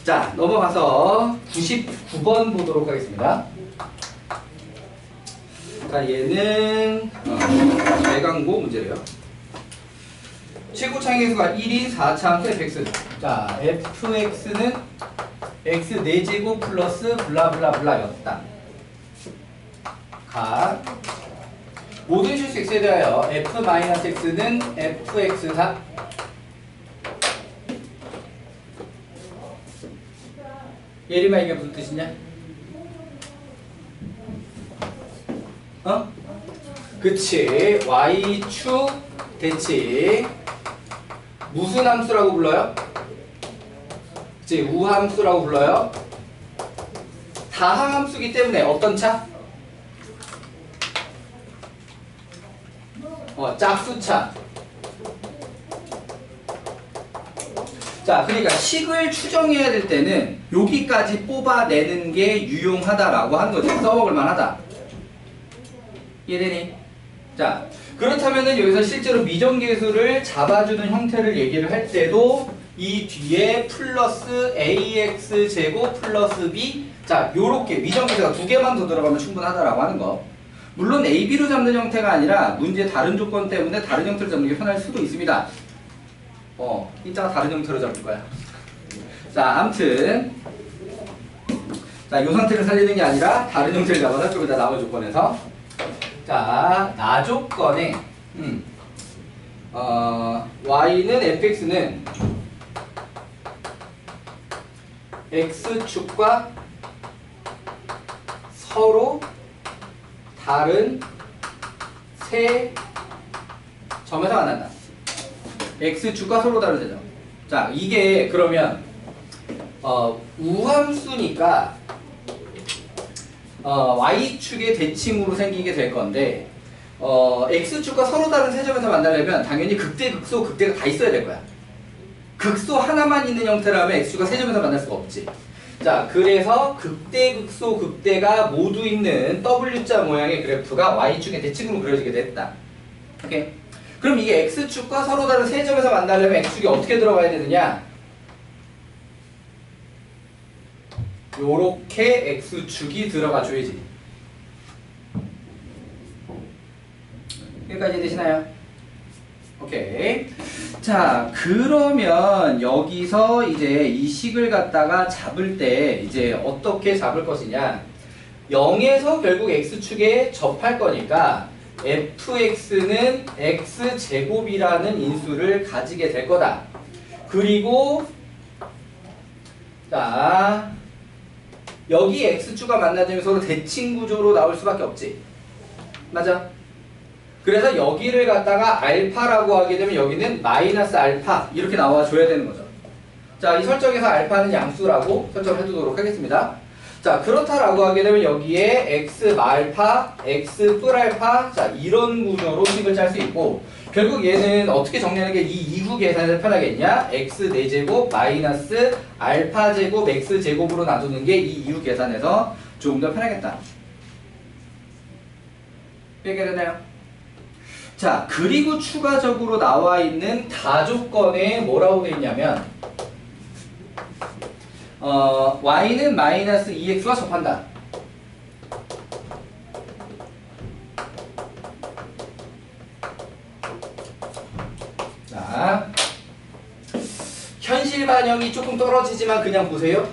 자, 넘어가서 99번 보도록 하겠습니다. 자, 얘는 대강고 문제래요. 최고차의 개수가 1인 4차항 fx. 자, fx는 x 4제곱 플러스 블라블라블라였다. 각 모든 실수 x에 대하여 f-x는 fx다. 예림아, 이게 무슨 뜻이냐? 그치. y축 대칭 무슨 함수라고 불러요? 그치, 우함수라고 불러요. 다항함수기 때문에 어떤 차? 짝수차. 자, 그러니까 식을 추정해야 될 때는 여기까지 뽑아내는 게 유용하다라고 하는 거지. 써먹을 만하다. 이해되니? 자, 그렇다면은 여기서 실제로 미정계수를 잡아주는 형태를 얘기를 할 때도 이 뒤에 플러스 ax 제곱 플러스 b, 자, 요렇게 미정계수가 2개만 더 들어가면 충분하다라고 하는 거. 물론 a, b로 잡는 형태가 아니라 문제의 다른 조건 때문에 다른 형태를 잡는 게 편할 수도 있습니다. 이따가 다른 형태로 잡을 거야. 자, 암튼 자, 요 상태를 살리는 게 아니라 다른 형태를 잡아서 좀 이따 나머지 조건에서. 자, 나 조건에 y는 fx는 x축과 서로 다른 세 점에서 만난다. x축과 서로 다른 세 점. 자, 이게 그러면 우함수니까 y축의 대칭으로 생기게 될 건데, x축과 서로 다른 세 점에서 만나려면 당연히 극대, 극소, 극대가 다 있어야 될 거야. 극소 하나만 있는 형태라면 x축과 세 점에서 만날 수가 없지. 자, 그래서 극대, 극소, 극대가 모두 있는 W자 모양의 그래프가 y축의 대칭으로 그려지게 됐다. 오케이? 그럼 이게 x축과 서로 다른 세 점에서 만나려면 x축이 어떻게 들어가야 되느냐? 요렇게 x축이 들어가 줘야지. 여기까지 되시나요? 오케이. 자, 그러면 여기서 이제 이 식을 갖다가 잡을 때 이제 어떻게 잡을 것이냐. 0에서 결국 x축에 접할 거니까 fx는 x제곱이라는 인수를 가지게 될 거다. 그리고 자, 여기 x축과 만나자면 서로 대칭 구조로 나올 수밖에 없지. 맞아? 그래서 여기를 갖다가 알파라고 하게 되면 여기는 마이너스 알파 이렇게 나와줘야 되는 거죠. 자, 이 설정에서 알파는 양수라고 설정을 해두도록 하겠습니다. 자, 그렇다라고 하게 되면 여기에 x 마알파, x 뿔알파, 자, 이런 구조로 식을 짤 수 있고, 결국 얘는 어떻게 정리하는 게 이 이후 계산에서 편하겠냐? x 4제곱 마이너스 알파 제곱 x 제곱으로 놔두는 게 이 이후 계산에서 조금 더 편하겠다. 이해되나요? 자, 그리고 추가적으로 나와 있는 다조건에 뭐라고 되어 있냐면 y는 마이너스 2x와 접한다. 자, 현실 반영이 조금 떨어지지만 그냥 보세요.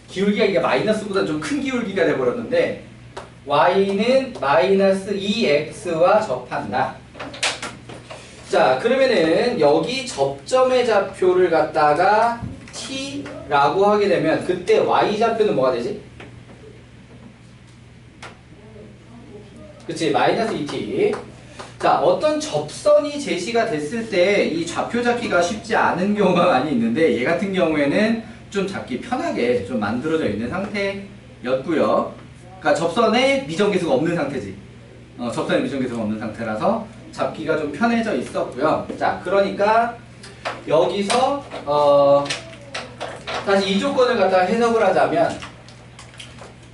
기울기가 이게 마이너스보다 좀 큰 기울기가 돼버렸는데 y는 마이너스 2x와 접한다. 자, 그러면은 여기 접점의 좌표를 갖다가 t라고 하게 되면 그때 y 좌표는 뭐가 되지? 그치, 마이너스 2t. 자, 어떤 접선이 제시가 됐을 때 이 좌표 잡기가 쉽지 않은 경우가 많이 있는데 얘 같은 경우에는 좀 잡기 편하게 좀 만들어져 있는 상태였고요. 그러니까 접선에 미정계수가 없는 상태지. 접선에 미정계수가 없는 상태라서 잡기가 좀 편해져 있었고요. 자, 그러니까 여기서 다시 이 조건을 갖다가 해석을 하자면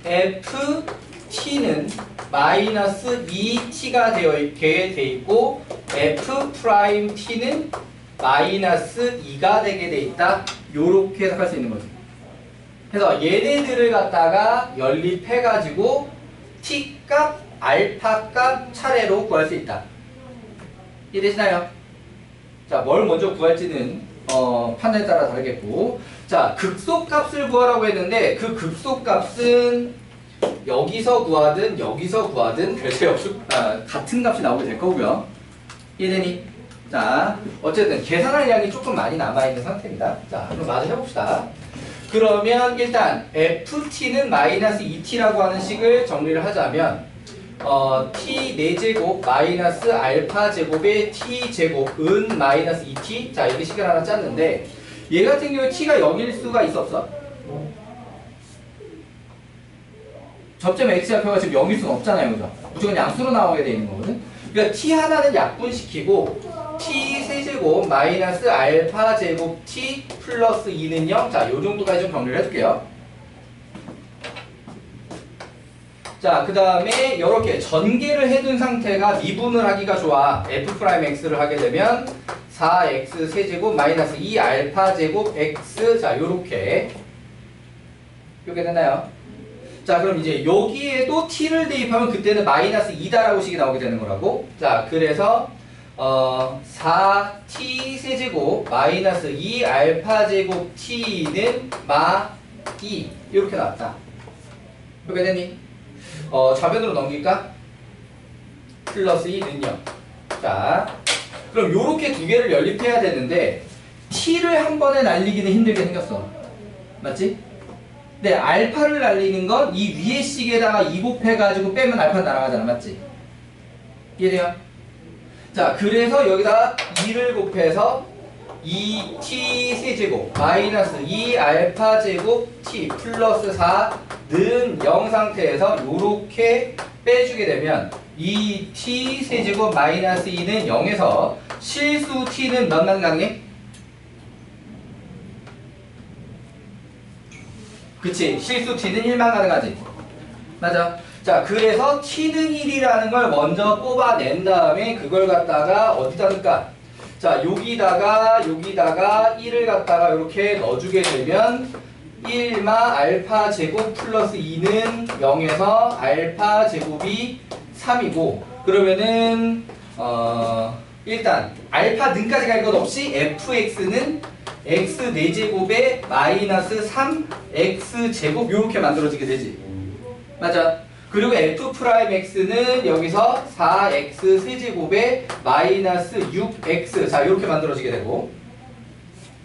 ft는 마이너스 2t가 되게 돼 있고 f't는 마이너스 2가 되게 돼 있다. 요렇게 해석할 수 있는 거죠. 그래서 얘네들을 갖다가 연립해가지고 t값, 알파값 차례로 구할 수 있다. 이해되시나요? 자, 뭘 먼저 구할지는 판단에 따라 다르겠고, 자, 극소값을 구하라고 했는데 그 극소값은 여기서 구하든 여기서 구하든 별차이 없이 같은 값이 나오게 될 거고요. 이해되니? 자, 어쨌든 계산할 양이 조금 많이 남아있는 상태입니다. 자, 그럼 마저 해봅시다. 그러면 일단 ft는 마이너스 2t라고 하는 식을 정리를 하자면 t 4제곱 마이너스 알파 제곱의 t 제곱은 마이너스 2t. 자, 이렇게 식을 하나 짰는데 얘 같은 경우에 t가 0일 수가 있어 없어? 접점 x좌표가 지금 0일 수는 없잖아요, 그죠? 무조건 양수로 나오게 돼 있는 거거든. 그러니까 t 하나는 약분시키고 t 세제곱 마이너스 알파 제곱 t 플러스 2는 0. 자, 요 정도까지 좀 정리를 해줄게요. 자, 그 다음에 이렇게 전개를 해둔 상태가 미분을 하기가 좋아. f'x를 하게 되면 4x 세제곱 마이너스 2 알파 제곱 x. 자, 요렇게 됐나요? 자, 그럼 이제 여기에도 t를 대입하면 그때는 마이너스 2다라고 식이 나오게 되는 거라고. 자, 그래서 4t 세제곱 마이너스 2 알파 제곱 t는 마 2 이렇게 나왔다. 이렇게 되니? 좌변으로 넘길까? 플러스 2는 0. 자, 그럼 요렇게 두 개를 연립해야 되는데 t를 한 번에 날리기는 힘들게 생겼어. 맞지? 근데 알파를 날리는 건 이 위에 식에다가 2 곱해가지고 빼면 알파 날아가잖아. 맞지? 이해돼요? 자, 그래서 여기다가 2를 곱해서 2t 세제곱 마이너스 2 알파 제곱 t 플러스 4는 0 상태에서 요렇게 빼주게 되면 2t 세제곱 마이너스 2는 0에서 실수 t는 몇 가능해? 그치, 실수 t는 1만 가능하지. 맞아. 자, 그래서 t는 1이라는 걸 먼저 뽑아낸 다음에 그걸 갖다가 어디다 넣을까? 자, 여기다가 1을 갖다가 이렇게 넣어주게 되면 1마 알파 제곱 플러스 2는 0에서 알파 제곱이 3이고, 그러면은 일단 알파 능까지 갈 것 없이 fx는 x 4제곱에 마이너스 3x 제곱 이렇게 만들어지게 되지. 맞아. 그리고 f 프라임 x는 여기서 4x 세제곱에 마이너스 6x 자 이렇게 만들어지게 되고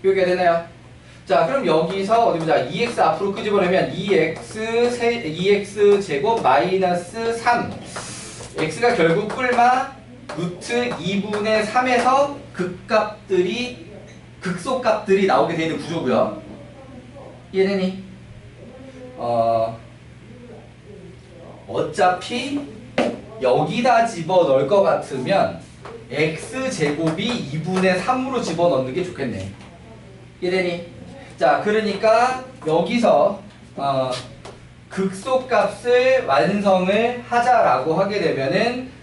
이렇게 되나요? 자 그럼 여기서 어디 보자. 2x 앞으로 끄집어내면 2x 제곱 마이너스 3 x가 결국 뿔마 루트 2분의 3에서 극소값들이 나오게 되는 구조고요. 이해되니? 어차피 여기다 집어넣을 것 같으면 x제곱이 2분의 3으로 집어넣는 게 좋겠네. 이해되니? 자 그러니까 여기서 극소값을 완성을 하자라고 하게 되면은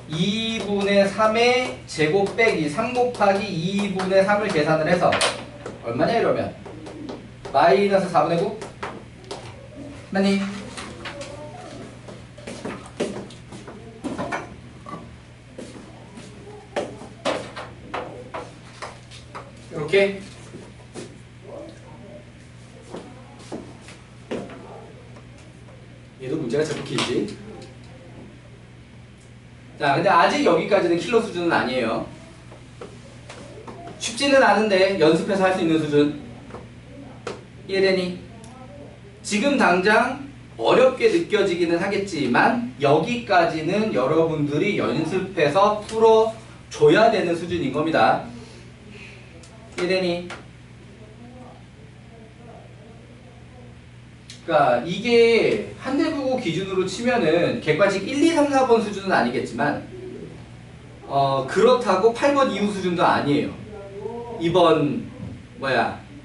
2분의 3의 제곱 빼기 3 곱하기 2분의 3을 계산을 해서 얼마냐 이러면 마이너스 4분의 9 맞니? 이렇게 얘도 문제가 자꾸 길지. 자, 근데 아직 여기까지는 킬러 수준은 아니에요. 쉽지는 않은데 연습해서 할 수 있는 수준. 이해되니? 지금 당장 어렵게 느껴지기는 하겠지만 여기까지는 여러분들이 연습해서 풀어줘야 되는 수준인 겁니다. 이해되니? 그러니까 이게 한대부고 기준으로 치면은 객관식 1, 2, 3, 4번 수준은 아니겠지만 그렇다고 8번 이후 수준도 아니에요. 이번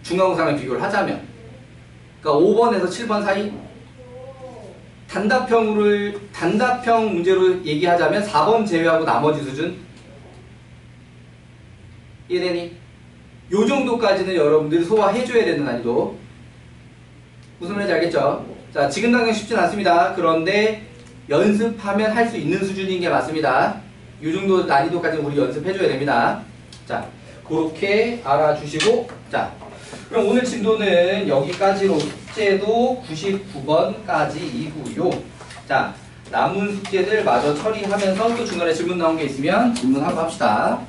중앙상을 비교를 하자면 그러니까 5번에서 7번 사이 단답형 문제로 얘기하자면 4번 제외하고 나머지 수준 이해되니? 요 정도까지는 여러분들이 소화해줘야 되는 난이도. 무슨 말인지 알겠죠? 자, 지금 당장 쉽진 않습니다. 그런데 연습하면 할 수 있는 수준인 게 맞습니다. 이 정도 난이도까지 우리 연습해줘야 됩니다. 자, 그렇게 알아주시고, 자, 그럼 오늘 진도는 여기까지로 숙제도 99번까지이고요. 자, 남은 숙제들 마저 처리하면서 또 중간에 질문 나온 게 있으면 질문하고 합시다.